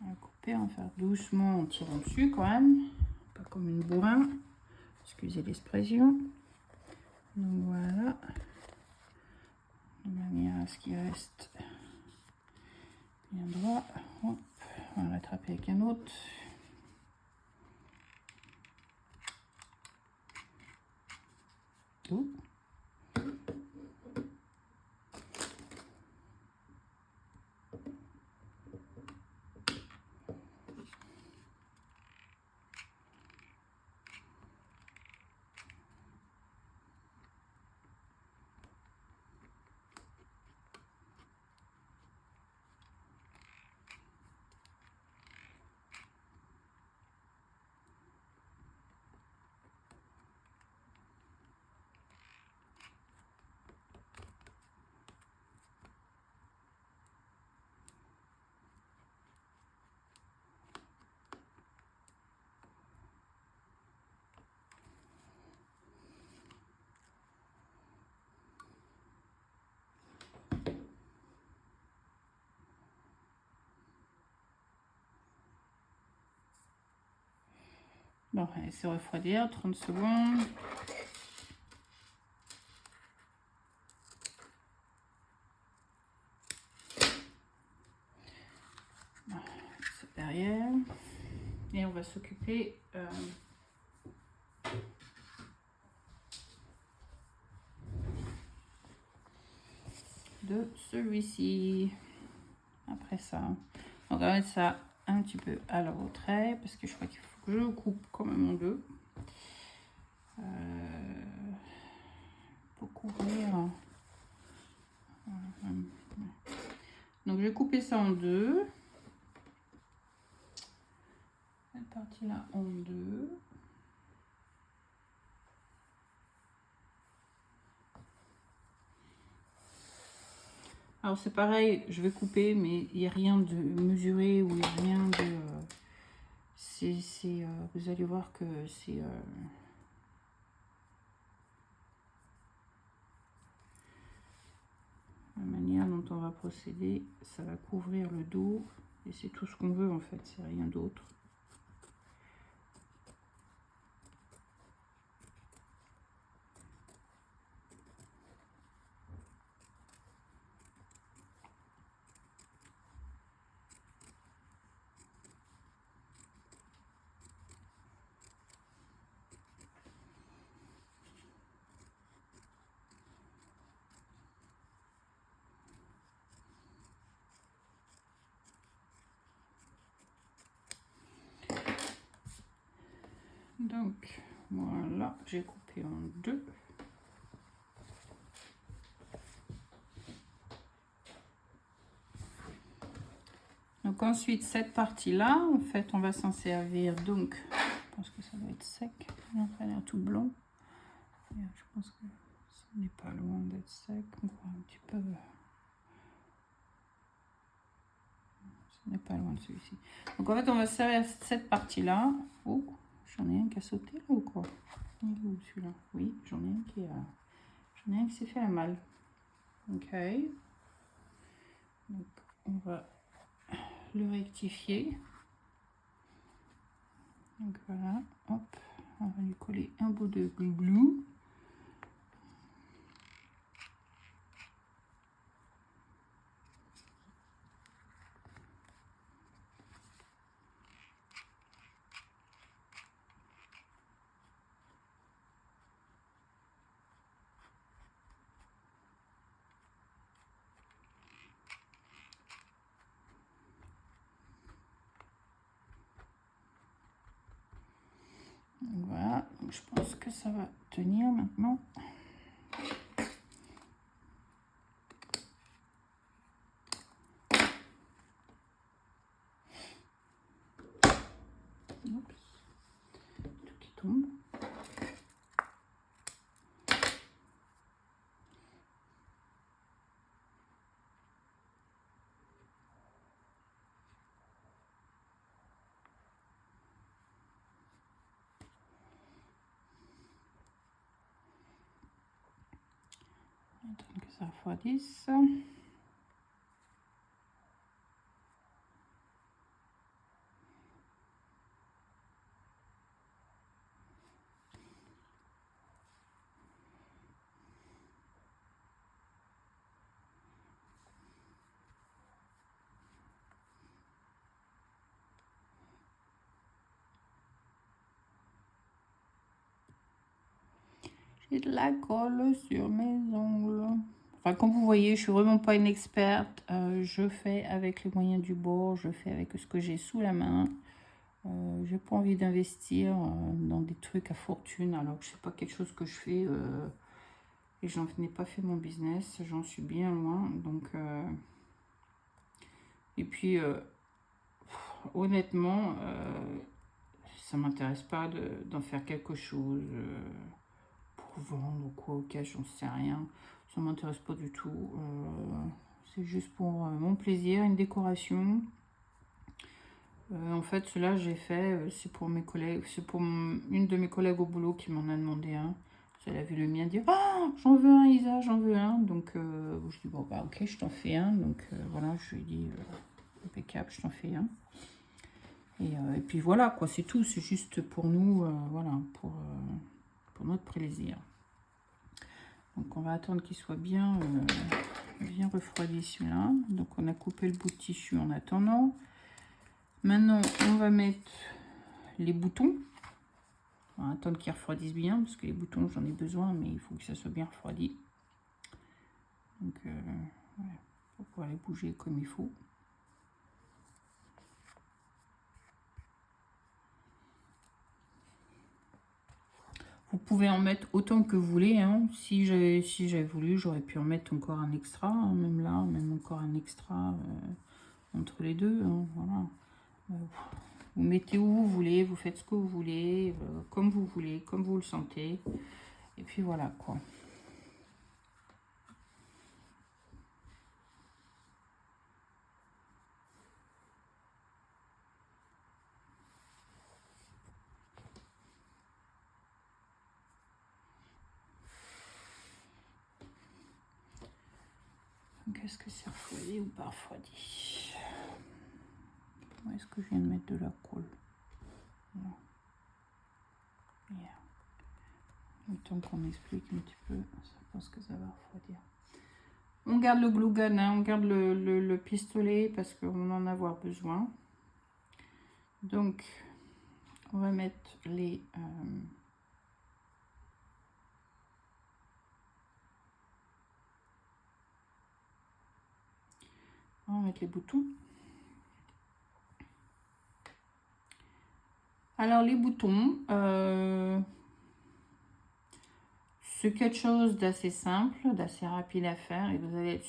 S1: On va couper, on va faire doucement en tirant dessus quand même. Pas comme une bourrin. Excusez l'expression. Donc voilà. De manière à ce qu'il reste bien droit. Hop. On va l'attraper avec un autre. Oh. Bon, laissez refroidir 30 secondes. C'est derrière. Et on va s'occuper de celui-ci. Après ça, on va mettre ça un petit peu à la retrait parce que je crois qu'il faut que je coupe quand même en deux pour couvrir. Donc je vais couper ça en deux. Cette partie là en deux. Alors c'est pareil, je vais couper, mais il n'y a rien de mesuré ou il n'y a rien de... vous allez voir que c'est... la manière dont on va procéder, ça va couvrir le dos. Et c'est tout ce qu'on veut en fait, c'est rien d'autre. Donc voilà, j'ai coupé en deux. Donc ensuite, cette partie-là, en fait, on va s'en servir. Donc, je pense que ça doit être sec. Non, ça a l'air tout blanc. Je pense que ça n'est pas loin d'être sec. On voit un petit peu. Ça n'est pas loin de celui-ci. Donc en fait, on va se servir cette partie-là. Oh, j'en ai un qui a sauté là ou quoi? Il est où celui-là? Oui, j'en ai un qui a... J'en ai un qui s'est fait un mal. Ok. Donc on va le rectifier. Donc voilà, hop, on va lui coller un bout de glue. Voilà, donc je pense que ça va tenir maintenant. Oups, tout qui tombe. Attends que ça refroidisse. J'ai de la colle sur mes ongles. Enfin, comme vous voyez, je suis vraiment pas une experte. Je fais avec les moyens du bord, je fais avec ce que j'ai sous la main. J'ai pas envie d'investir dans des trucs à fortune, alors que c'est pas quelque chose que je fais et j'en ai pas fait mon business. J'en suis bien loin. Donc, et puis, honnêtement, ça m'intéresse pas d'en faire quelque chose. Pour vendre ou quoi, ok, j'en sais rien, ça m'intéresse pas du tout. C'est juste pour mon plaisir, une décoration. En fait, cela j'ai fait, c'est pour mes collègues, c'est pour une de mes collègues au boulot qui m'en a demandé un. Elle a vu le mien dire ah j'en veux un Isa, j'en veux un. Donc je dis bon bah ok, je t'en fais un. Donc voilà, je lui ai dit impeccable, je t'en fais un. Et puis voilà quoi, c'est tout, c'est juste pour nous, voilà, pour notre plaisir. Donc on va attendre qu'il soit bien refroidi celui-là. Donc on a coupé le bout de tissu en attendant. Maintenant on va mettre les boutons. On va attendre qu'ils refroidissent bien parce que les boutons j'en ai besoin, mais il faut que ça soit bien refroidi. Donc voilà, pour pouvoir les bouger comme il faut. Vous pouvez en mettre autant que vous voulez. Hein. Si j'avais voulu, j'aurais pu en mettre encore un extra. Hein, même là, même encore un extra entre les deux. Hein, voilà. Vous mettez où vous voulez, vous faites ce que vous voulez, comme vous voulez, comme vous le sentez. Et puis voilà quoi. Est-ce que c'est refroidi ou pas refroidi? Où est-ce que je viens de mettre de la colle? Non. Yeah. Le temps qu'on explique un petit peu, je pense que ça va refroidir. On garde le glue gun, hein, on garde le pistolet parce qu'on va en avoir besoin. Donc, on va mettre les... on va mettre les boutons. Alors les boutons, c'est quelque chose d'assez simple, d'assez rapide à faire et vous allez être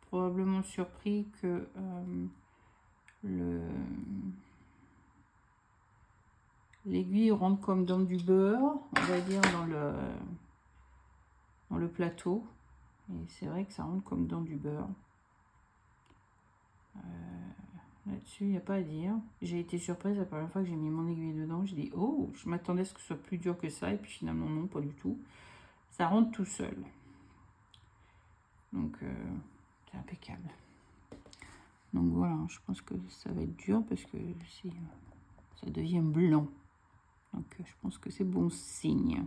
S1: probablement surpris que l'aiguille rentre comme dans du beurre, on va dire dans le plateau. Et c'est vrai que ça rentre comme dans du beurre. Là-dessus, il n'y a pas à dire. J'ai été surprise la première fois que j'ai mis mon aiguille dedans. J'ai dit, oh, je m'attendais à ce que ce soit plus dur que ça. Et puis finalement, non, pas du tout. Ça rentre tout seul. Donc, c'est impeccable. Donc voilà, je pense que ça va être dur parce que si ça devient blanc. Donc, je pense que c'est bon signe.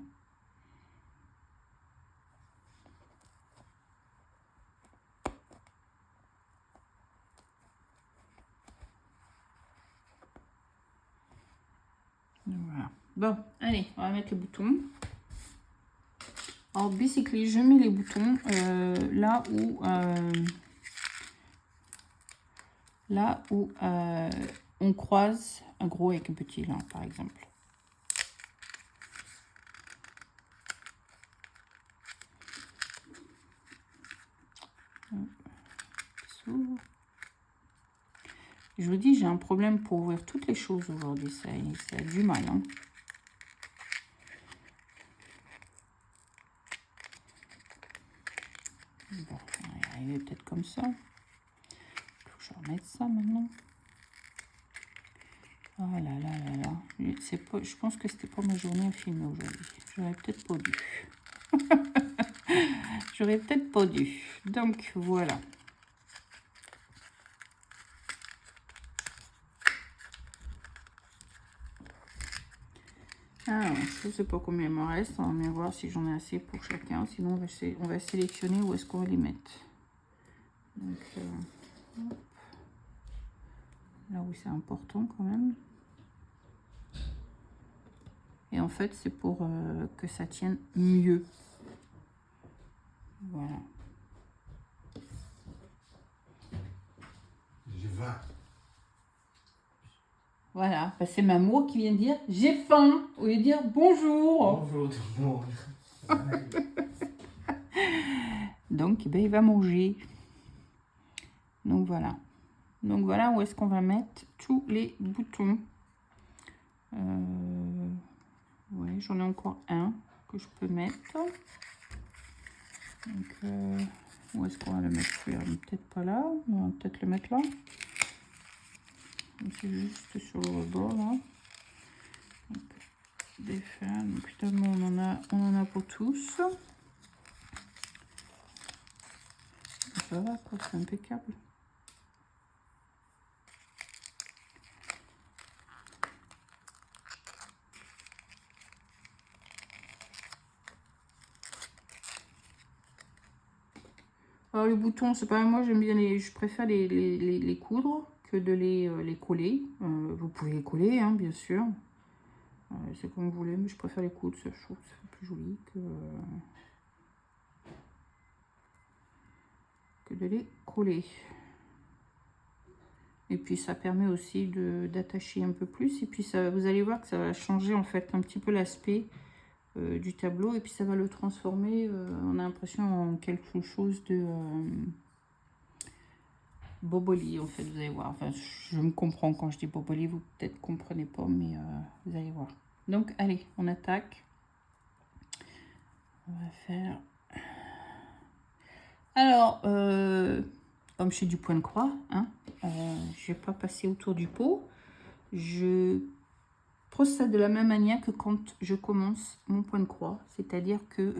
S1: Voilà. Bon, allez, on va mettre les boutons. Alors, basically, je mets les boutons là où on croise un gros avec un petit, là, par exemple. Je vous dis, j'ai un problème pour ouvrir toutes les choses aujourd'hui. Ça a du mal. Hein. Bon, on va y arriver peut-être comme ça. Faut que je remette ça maintenant. Oh là là là là. Pas, je pense que c'était pas ma journée à filmer aujourd'hui. J'aurais peut-être pas dû. J'aurais peut-être pas dû. Donc, voilà. Alors, je ne sais pas combien il me reste. On va bien voir si j'en ai assez pour chacun. Sinon, on va sélectionner où est-ce qu'on va les mettre. Donc, là où c'est important quand même. Et en fait, c'est pour que ça tienne mieux. Voilà.
S2: J'ai faim.
S1: Voilà, bah, c'est Mamour qui vient de dire j'ai faim au lieu de dire bonjour.
S2: Bonjour tout le monde.
S1: Donc, ben, il va manger. Donc voilà. Donc voilà où est-ce qu'on va mettre tous les boutons. Oui, j'en ai encore un que je peux mettre. Donc, où est-ce qu'on va le mettre? Peut-être pas là. On va peut-être le mettre là. C'est juste sur le rebord là. Donc, défaire. Donc finalement on en a pour tous. Ça va quoi, c'est impeccable. Alors les boutons, c'est pas moi, j'aime bien je préfère les coudre que de les coller. Vous pouvez les coller, hein, bien sûr. C'est comme vous voulez, mais je préfère les coudre, je trouve que c'est plus joli que de les coller. Et puis ça permet aussi d'attacher un peu plus. Et puis ça, vous allez voir que ça va changer en fait un petit peu l'aspect du tableau. Et puis ça va le transformer, on a l'impression, en quelque chose de boboli en fait, vous allez voir. Enfin, je me comprends quand je dis boboli, vous peut-être comprenez pas, mais vous allez voir. Donc allez, on attaque. On va faire... Alors, comme je fais du point de croix, hein, je vais pas passer autour du pot. Je procède de la même manière que quand je commence mon point de croix, c'est-à-dire que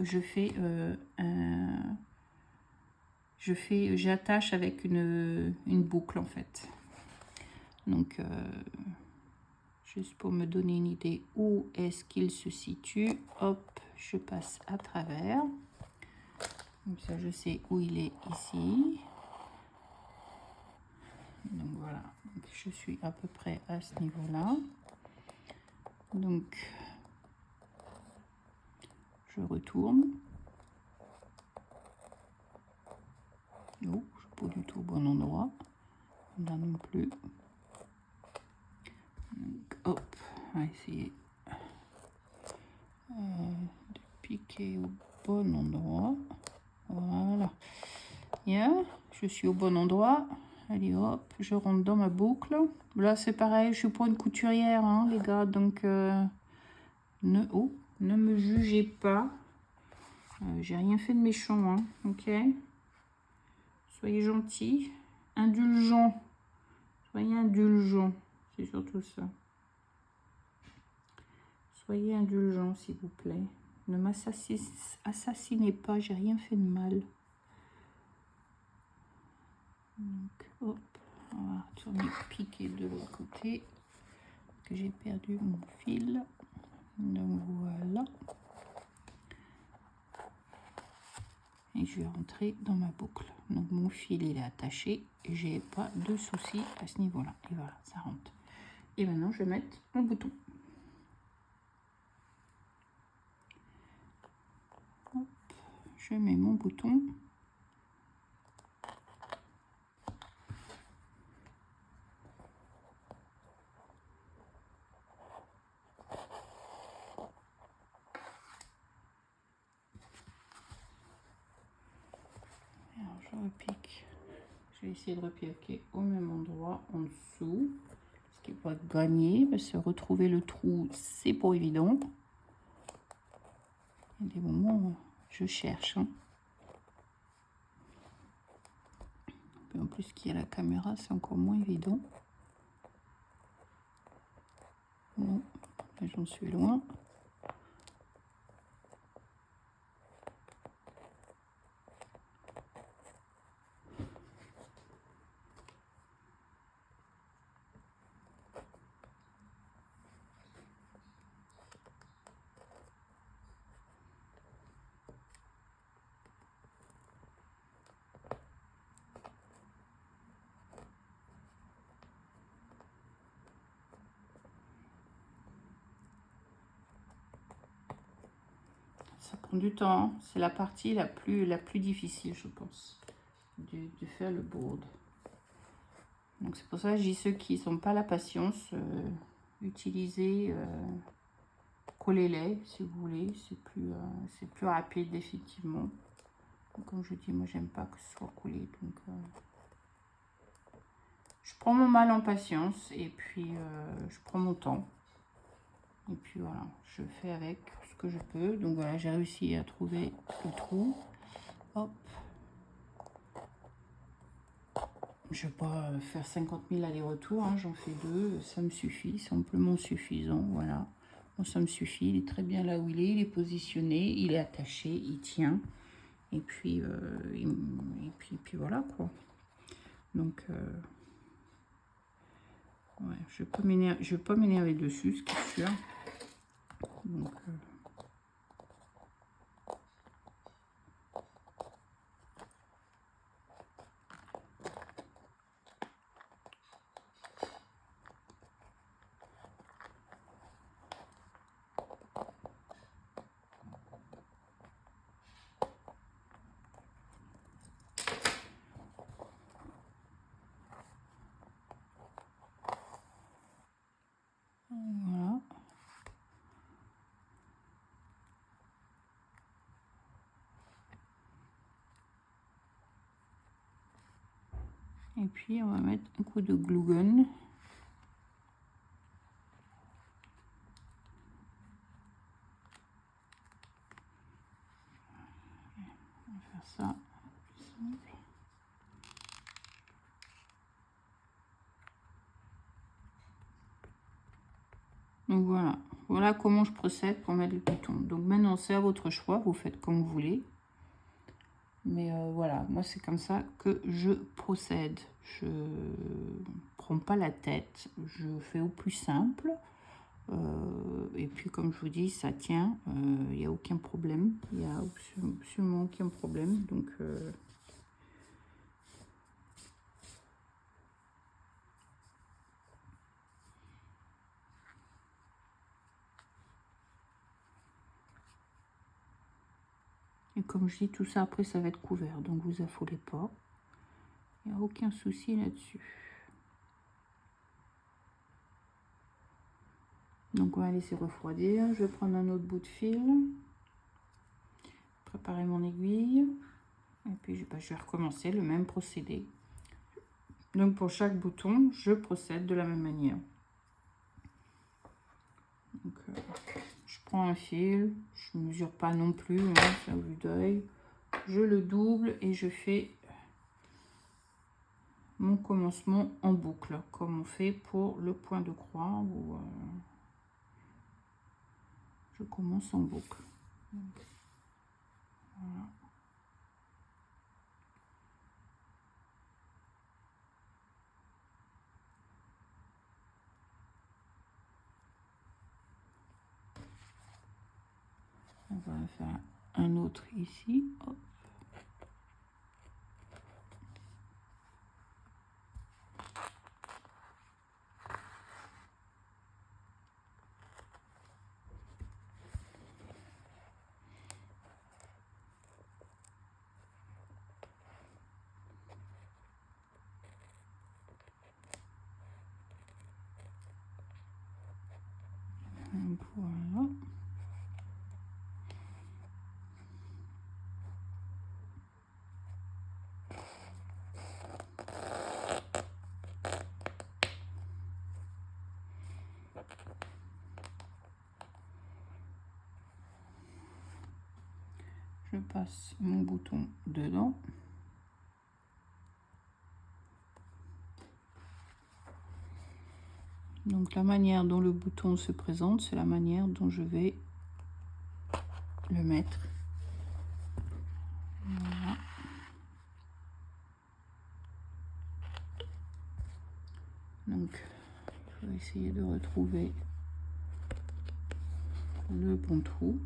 S1: j'attache avec une boucle en fait. Donc, juste pour me donner une idée où est-ce qu'il se situe, hop, je passe à travers. Comme ça, je sais où il est ici. Donc voilà, donc, je suis à peu près à ce niveau-là. Donc, je retourne. Oh, je ne suis pas du tout au bon endroit. Là non plus. Donc, hop, On va essayer de piquer au bon endroit. Voilà. Bien, je suis au bon endroit. Allez hop, je rentre dans ma boucle. Là c'est pareil, je suis pas une couturière, hein, les gars, donc ne me jugez pas. J'ai rien fait de méchant, hein, ok. Soyez gentils, indulgents. Soyez indulgents, c'est surtout ça. Soyez indulgents, s'il vous plaît. Ne m'assassinez pas, j'ai rien fait de mal. Donc, hop, on va retourner piquer de l'autre côté. Que j'ai perdu mon fil. Donc voilà. Et je vais rentrer dans ma boucle. Donc mon fil il est attaché. Et j'ai pas de soucis à ce niveau-là. Et voilà, ça rentre. Et maintenant je vais mettre mon bouton. Hop, je mets mon bouton. Alors je repique. Je vais essayer de repiquer au même endroit en dessous. Ce qui va gagner, parce que retrouver le trou, c'est pas évident. Il y a des moments où je cherche. Hein. Et en plus qu'il y a la caméra, c'est encore moins évident. Non, là j'en suis loin. Ça prend du temps, hein. C'est la partie la plus difficile, je pense, de faire le board. Donc c'est pour ça que je dis ceux qui n'ont pas la patience, utilisez, collez-les si vous voulez, c'est plus rapide effectivement. Donc, comme je dis, moi j'aime pas que ce soit collé, donc je prends mon mal en patience et puis je prends mon temps. Et puis voilà, je fais avec ce que je peux. Donc voilà, j'ai réussi à trouver le trou. Hop. Je ne vais pas faire 50 000 allers-retours, hein, j'en fais 2, ça me suffit, c'est amplement suffisant, voilà. Bon, ça me suffit, il est très bien là où il est positionné, il est attaché, il tient. Et puis, puis voilà quoi. Donc, ouais, je ne vais pas m'énerver dessus, ce qui est sûr. Donc, voilà. Et puis, on va mettre un coup de glue gun. On va faire ça. Donc voilà, voilà comment je procède pour mettre le bouton. Donc maintenant c'est à votre choix, vous faites comme vous voulez. Mais voilà, moi c'est comme ça que je procède. Je prends pas la tête, je fais au plus simple. Et puis comme je vous dis, ça tient, il n'y a aucun problème. Il n'y a absolument aucun problème. Donc et comme je dis, tout ça après ça va être couvert, donc vous affolez pas. Il n'y a aucun souci là-dessus. Donc on va laisser refroidir. Je vais prendre un autre bout de fil, préparer mon aiguille, et puis je vais recommencer le même procédé. Donc pour chaque bouton, je procède de la même manière. Donc, je prends un fil, je ne mesure pas non plus, hein, c'est à vue d'œil. Je le double et je fais mon commencement en boucle, comme on fait pour le point de croix où je commence en boucle. Donc, voilà. On va faire un autre ici. Hop. Donc, voilà. Je passe mon bouton dedans. Donc la manière dont le bouton se présente, c'est la manière dont je vais le mettre. Voilà. Donc il faut essayer de retrouver le bon trou.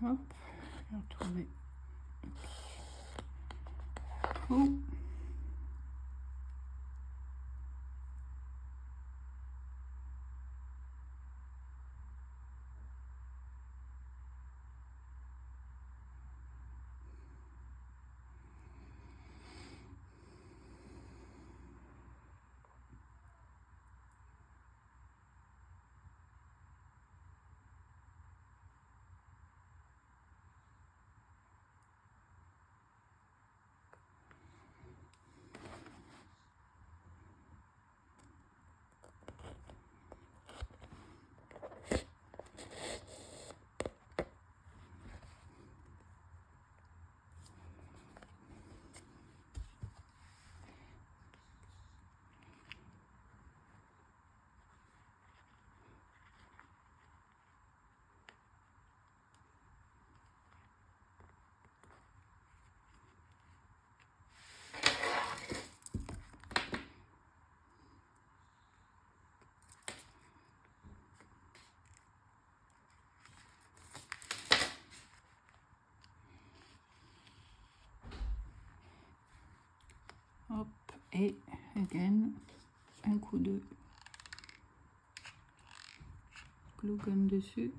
S1: Hop, je vais retrouver le trou. Hop, et again, un coup de glue gun dessus.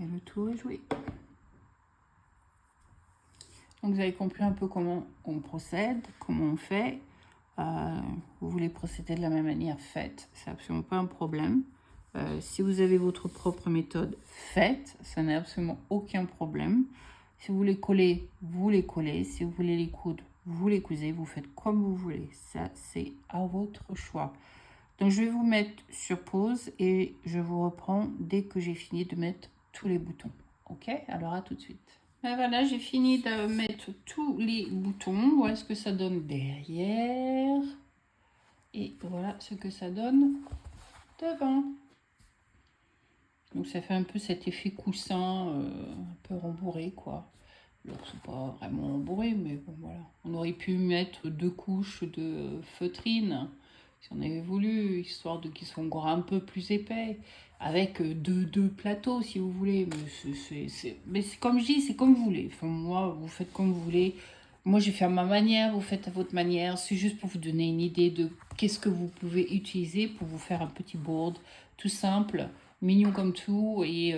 S1: Et le tour est joué. Donc vous avez compris un peu comment on procède, comment on fait. Vous voulez procéder de la même manière, faites. C'est absolument pas un problème. Si vous avez votre propre méthode, faites. Ça n'a absolument aucun problème. Si vous les collez, vous les collez. Si vous voulez les coudre, vous les cousez. Vous faites comme vous voulez. Ça, c'est à votre choix. Donc je vais vous mettre sur pause et je vous reprends dès que j'ai fini de mettre tous les boutons. Ok, alors à tout de suite. Ben voilà, j'ai fini de mettre tous les boutons. Voilà ce que ça donne derrière. Et voilà ce que ça donne devant. Donc ça fait un peu cet effet coussin, un peu rembourré quoi. Alors, c'est pas vraiment bourré, mais bon, voilà. On aurait pu mettre 2 couches de feutrine, si on avait voulu, histoire de qu'ils soient encore un peu plus épais, avec deux plateaux, si vous voulez. Mais c'est comme je dis, c'est comme vous voulez. Enfin, moi, vous faites comme vous voulez. Moi, je vais faire ma manière, vous faites à votre manière. C'est juste pour vous donner une idée de qu'est-ce que vous pouvez utiliser pour vous faire un petit board tout simple, mignon comme tout, et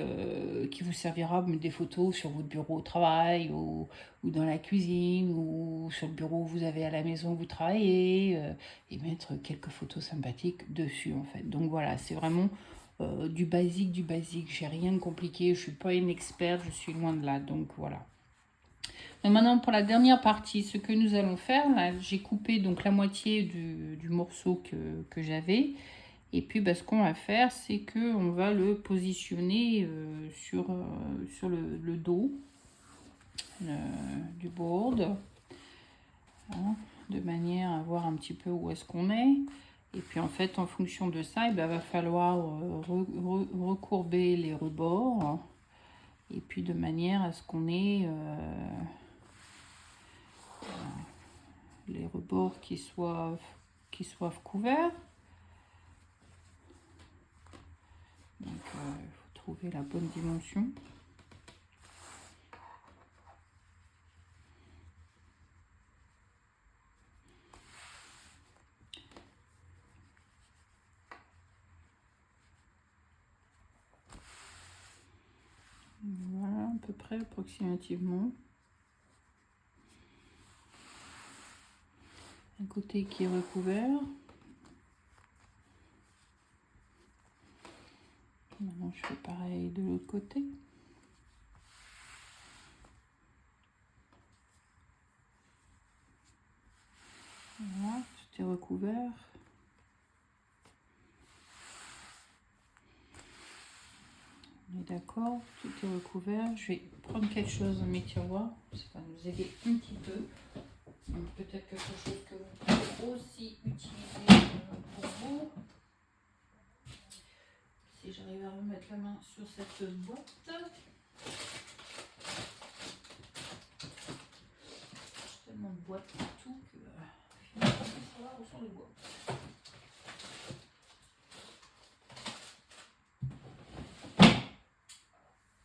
S1: qui vous servira de mettre des photos sur votre bureau au travail, ou dans la cuisine, ou sur le bureau que vous avez à la maison où vous travaillez, et mettre quelques photos sympathiques dessus, en fait. Donc voilà, c'est vraiment du basique, du basique. J'ai rien de compliqué, je suis pas une experte, je suis loin de là, donc voilà. Et maintenant, pour la dernière partie, ce que nous allons faire, là, j'ai coupé donc la moitié du morceau que j'avais. Et puis, bah, ce qu'on va faire, c'est qu'on va le positionner sur le dos du board, hein, de manière à voir un petit peu où est-ce qu'on est. Et puis, en fait, en fonction de ça, il va falloir recourber les rebords. Et puis, de manière à ce qu'on ait les rebords qui soient couverts. Donc, il faut trouver la bonne dimension. Voilà, à peu près, approximativement. Un côté qui est recouvert. Maintenant, je fais pareil de l'autre côté. Voilà, tout est recouvert. On est d'accord, tout est recouvert. Je vais prendre quelque chose dans mes tiroirs, ça va nous aider un petit peu. Peut-être quelque chose que vous pouvez aussi utiliser pour vous. Si j'arrive à remettre la main sur cette boîte. J'ai tellement de boîtes partout que je ne sais pas savoir où sont les boîtes.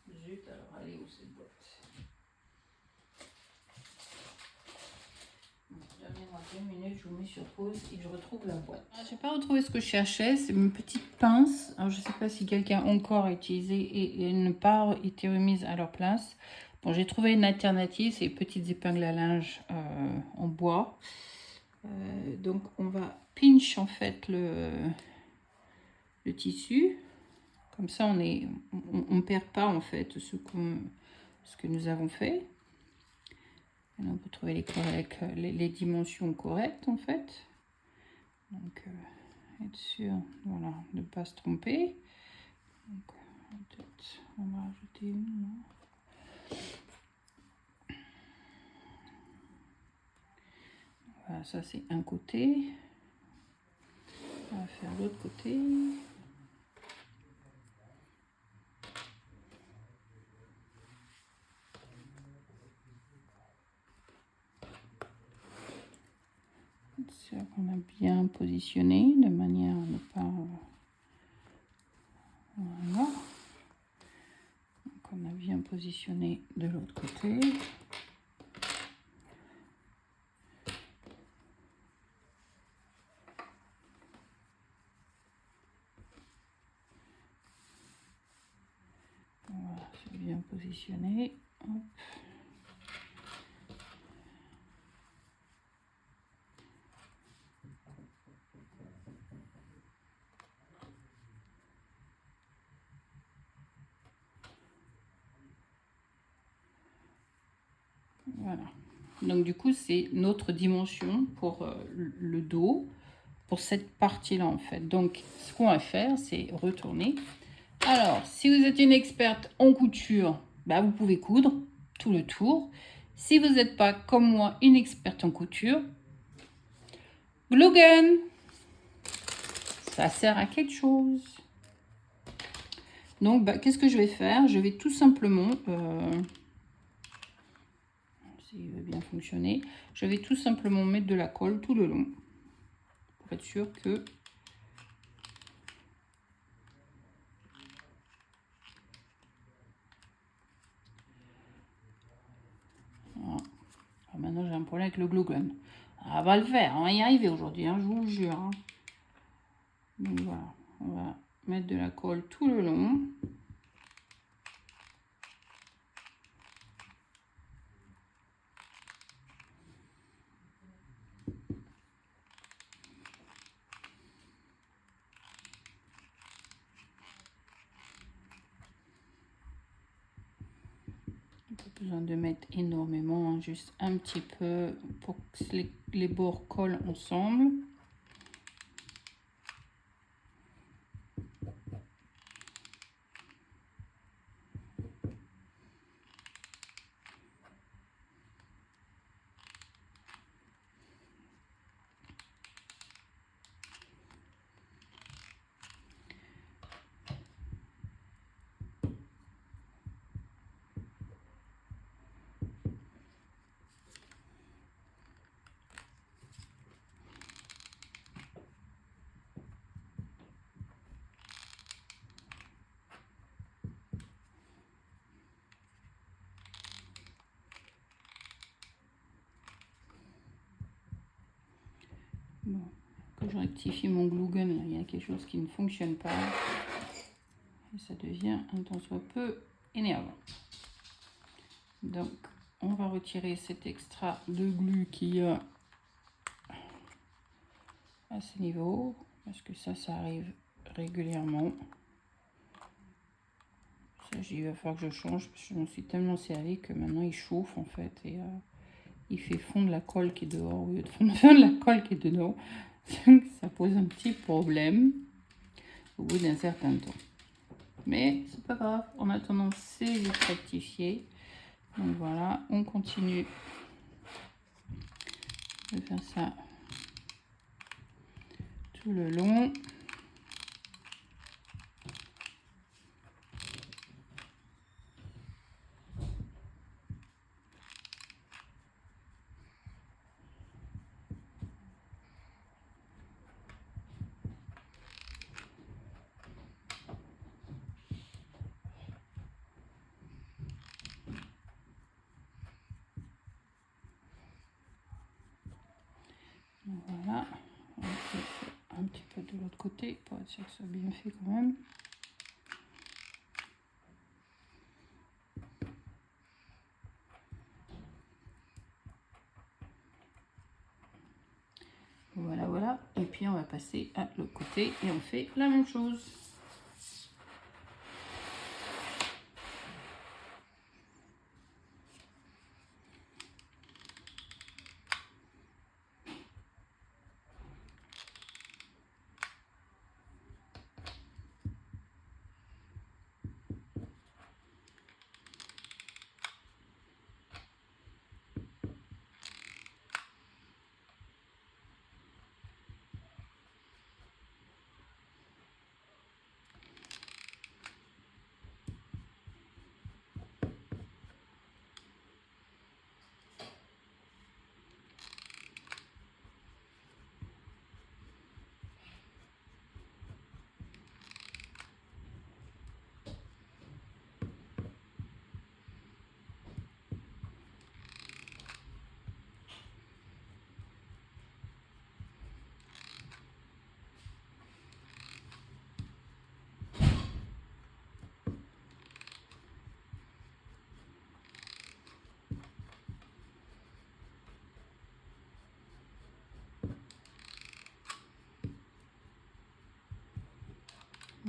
S1: Zut, alors allez où cette boîte? Donnez-moi 2 minutes, je vous mets sur pause et je retrouve la boîte. Je n'ai pas retrouvé ce que je cherchais, c'est une petite pince. Alors je ne sais pas si quelqu'un encore a utilisé et elle n'a pas été remise à leur place. Bon, j'ai trouvé une alternative, c'est les petites épingles à linge en bois. Donc on va pinch en fait le tissu. Comme ça on ne perd pas en fait ce que nous avons fait. Et là, on peut trouver les dimensions correctes en fait. Donc être sûr, voilà, de ne pas se tromper. Donc, peut-être on va rajouter une là. Voilà, ça c'est un côté. On va faire l'autre côté. Être sûr qu'on a bien positionné de manière à ne pas... Voilà. Donc on a bien positionné de l'autre côté. Voilà, c'est bien positionné. Hop. Voilà. Donc du coup, c'est notre dimension pour le dos, pour cette partie-là en fait. Donc ce qu'on va faire, c'est retourner. Alors, si vous êtes une experte en couture, bah, vous pouvez coudre tout le tour. Si vous n'êtes pas, comme moi, une experte en couture, glue gun, ça sert à quelque chose. Donc, bah, qu'est-ce que je vais faire? Je vais tout simplement s'il veut bien fonctionner. Je vais tout simplement mettre de la colle tout le long pour être sûr que voilà. Alors maintenant j'ai un problème avec le glue gun. On va le faire, on va y arriver aujourd'hui, hein, je vous le jure. Hein. Donc voilà, on va mettre de la colle tout le long. Pas besoin de mettre énormément, hein, juste un petit peu pour que les bords collent ensemble. Bon, que je rectifie mon glue gun, là, il y a quelque chose qui ne fonctionne pas. Et ça devient un tant soit peu énervant. Donc, on va retirer cet extra de glu qui est à ce niveau, parce que ça arrive régulièrement. Ça, il va falloir que je change, parce que je m'en suis tellement servi que maintenant il chauffe en fait, et il fait fondre la colle qui est dehors au lieu de fondre la colle qui est dedans. Donc, ça pose un petit problème au bout d'un certain temps. Mais c'est pas grave, en attendant c'est vite rectifié. Donc voilà, on continue de faire ça tout le long. Voilà, on fait un petit peu de l'autre côté pour être sûr que ça soit bien fait quand même. Voilà, voilà. Et puis on va passer à l'autre côté et on fait la même chose.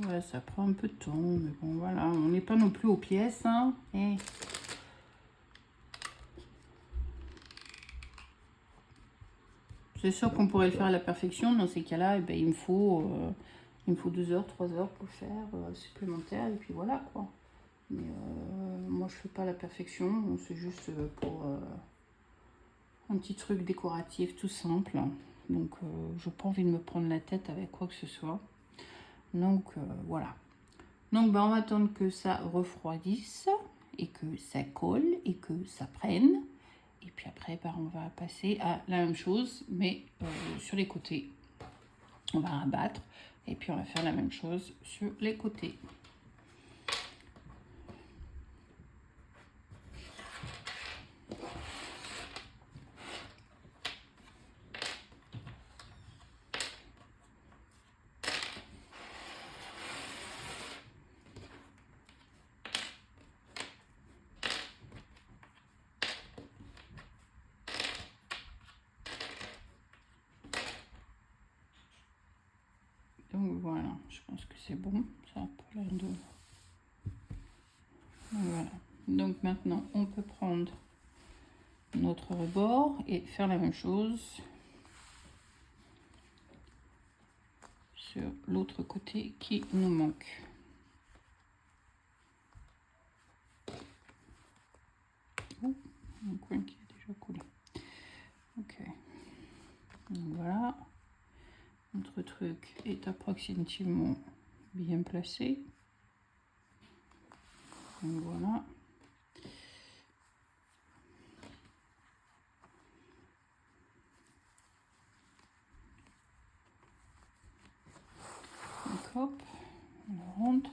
S1: Ouais, ça prend un peu de temps, mais bon, voilà, on n'est pas non plus aux pièces, hein. Et c'est sûr qu'on pourrait le faire à la perfection. Dans ces cas-là, eh ben, il me faut 2 heures, 3 heures pour le faire supplémentaire, et puis voilà, quoi. Mais moi, je fais pas la perfection, c'est juste pour un petit truc décoratif tout simple. Donc, je n'ai pas envie de me prendre la tête avec quoi que ce soit. Donc, voilà. Donc, on va attendre que ça refroidisse et que ça colle et que ça prenne. Et puis après, on va passer à la même chose, mais sur les côtés. On va rabattre et puis on va faire la même chose sur les côtés. Donc voilà, je pense que c'est bon, ça a pas l'air de... Voilà, donc maintenant on peut prendre notre rebord et faire la même chose sur l'autre côté qui nous manque. Oh, un coin qui est déjà collé. Ok, donc voilà. Notre truc est approximativement bien placé. Donc voilà. Donc hop, on rentre.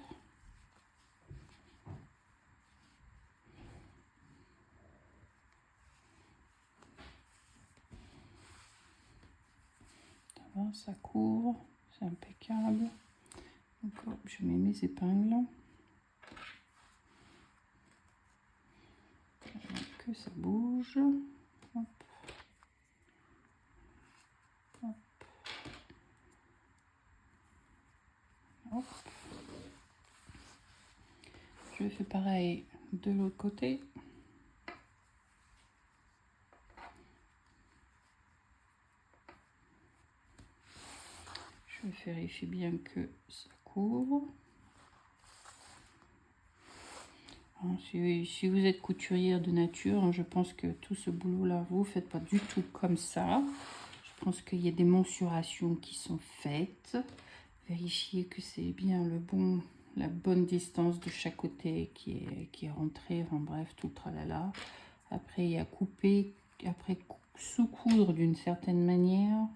S1: Ça va, ça couvre, c'est impeccable. Donc hop, je mets mes épingles. Que ça bouge. Hop. Hop. Hop. Je fais pareil de l'autre côté. Je vérifie bien que ça couvre. Si vous êtes couturière de nature, je pense que tout ce boulot-là, vous ne faites pas du tout comme ça. Je pense qu'il y a des mensurations qui sont faites. Vérifiez que c'est bien la bonne distance de chaque côté qui est rentrée. Enfin bref, tout le tralala. Après, il y a couper, après sous-coudre d'une certaine manière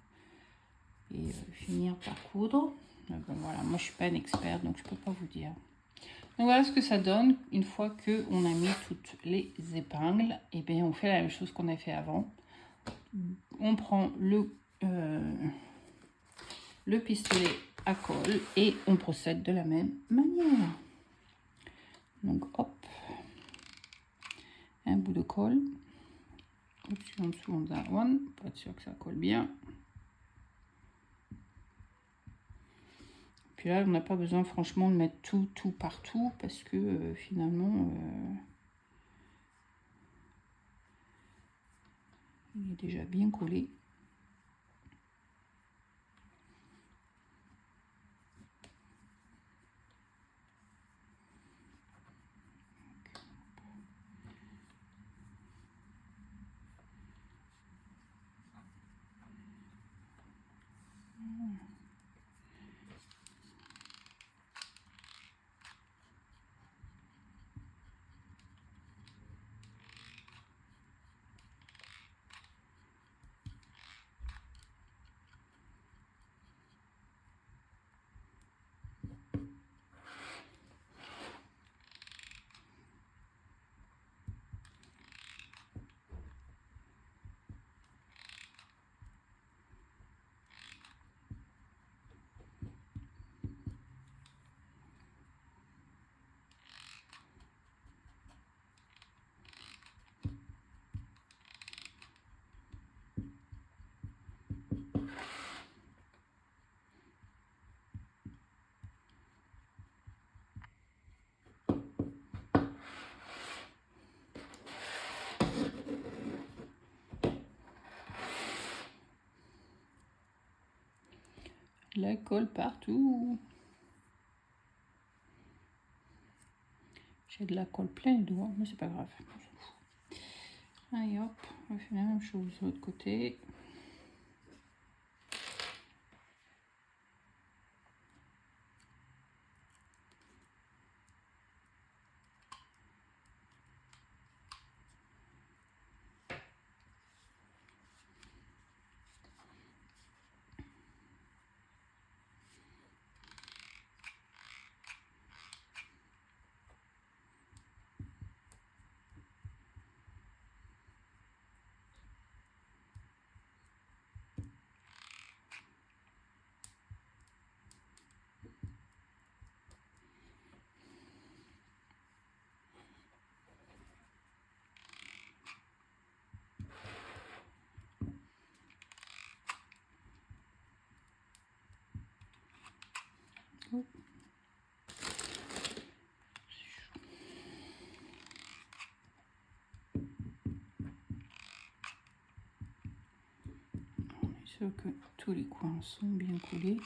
S1: et finir par coudre. Mais bon, voilà, moi je suis pas une experte, donc je peux pas vous dire. Donc voilà ce que ça donne une fois que on a mis toutes les épingles. Et bien on fait la même chose qu'on a fait avant. On prend le pistolet à colle et on procède de la même manière. Donc hop, un bout de colle. Au-dessus, en dessous, on a one, pour être sûr que ça colle bien. Puis là, on n'a pas besoin franchement de mettre tout partout parce que finalement, il est déjà bien collé. La colle partout. J'ai de la colle plein les doigts, mais c'est pas grave. Allez hop, on va faire la même chose de l'autre côté. sûr que tous les coins sont bien collés.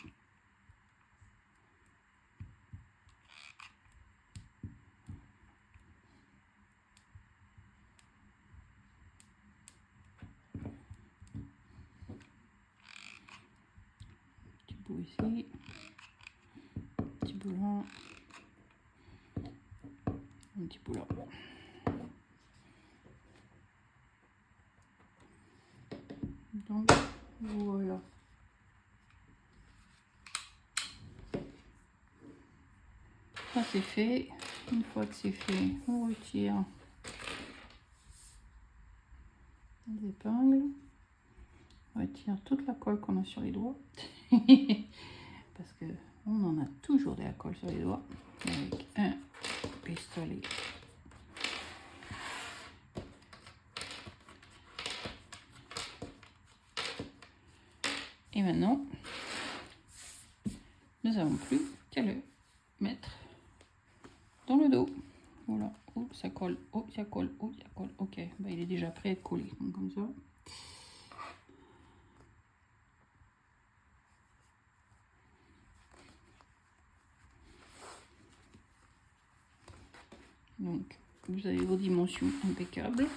S1: Petit bout ici, petit bout là, un petit bout là. Donc voilà. Ça c'est fait. Une fois que c'est fait, on retire les épingles. On retire toute la colle qu'on a sur les doigts. Parce que on en a toujours de la colle sur les doigts. Avec un pistolet. Et maintenant, nous n'avons plus qu'à le mettre dans le dos. Voilà. Oh, ça colle. Oh, ça colle. Oh, ça colle. Ok. Ben, il est déjà prêt à être collé. Donc, comme ça. Donc, vous avez vos dimensions impeccables.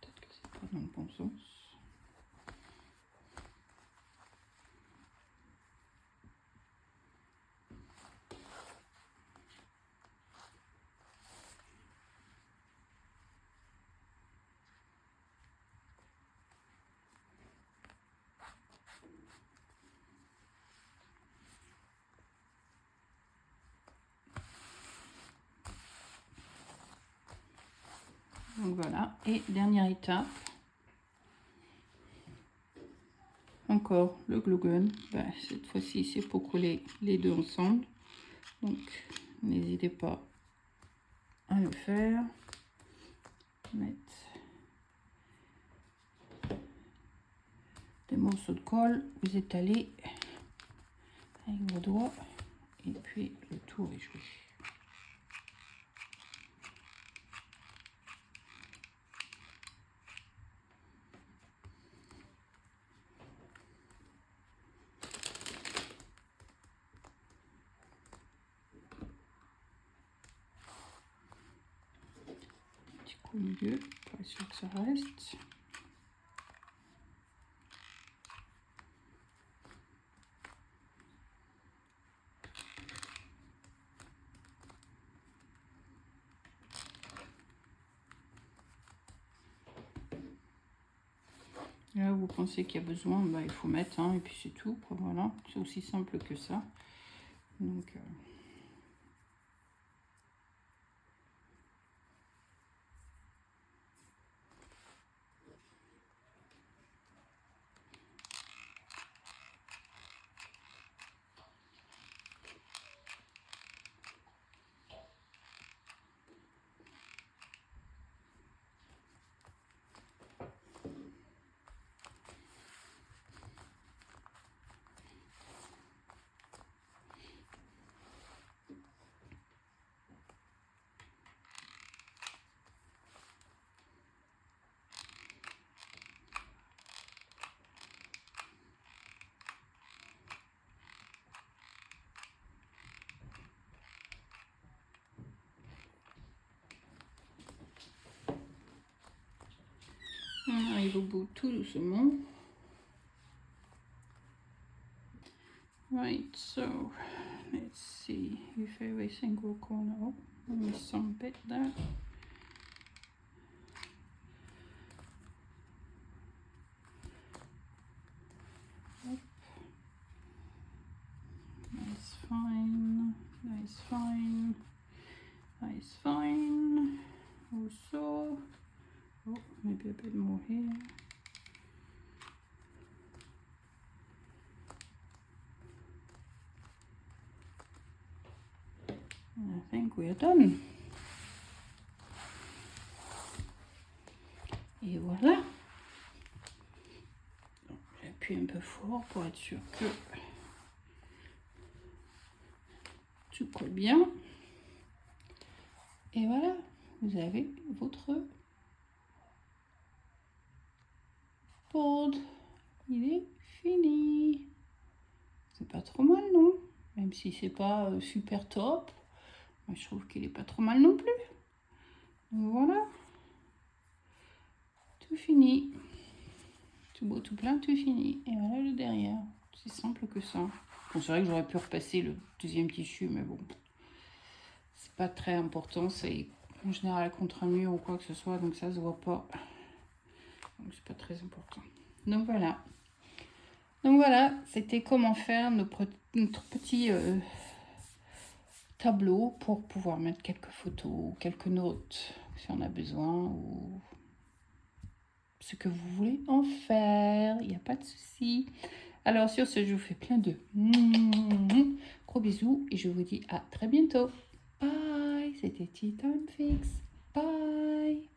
S1: Peut-être que c'est pas dans le bon sens. Donc voilà, et dernière étape, encore le glue gun. Ben, cette fois-ci c'est pour coller les deux ensemble, donc n'hésitez pas à le faire. Mettre des morceaux de colle, vous étalez avec vos doigts et puis le tour est joué. Au milieu pour être sûr que ça reste. Là vous pensez qu'il y a besoin, bah, il faut mettre, hein, et puis c'est tout, quoi. Voilà, c'est aussi simple que ça. Donc on arrive au bout tout doucement. Right, so let's see if everything will come out. Let me some bit there. That's fine, that's fine, that's fine. Also, oh, maybe a bit more here. I think we are done. Et voilà. J'appuie un peu fort pour être sûr que tout colle bien. Et voilà, vous avez votre board. Il est fini. C'est pas trop mal, non? Même si c'est pas super top. Moi, je trouve qu'il est pas trop mal non plus. Donc voilà. Tout fini. Tout beau, tout plein, tout fini. Et voilà le derrière. C'est simple que ça. Bon, c'est vrai que j'aurais pu repasser le deuxième tissu, mais bon. C'est pas très important. C'est en général contre un mur ou quoi que ce soit, donc ça se voit pas. Donc c'est pas très important. Donc voilà. Donc voilà, c'était comment faire notre petit tableau pour pouvoir mettre quelques photos, quelques notes si on a besoin ou ce que vous voulez en faire. Il n'y a pas de souci. Alors sur ce, je vous fais plein de gros bisous et je vous dis à très bientôt. Bye, c'était Tea Time Fix. Bye.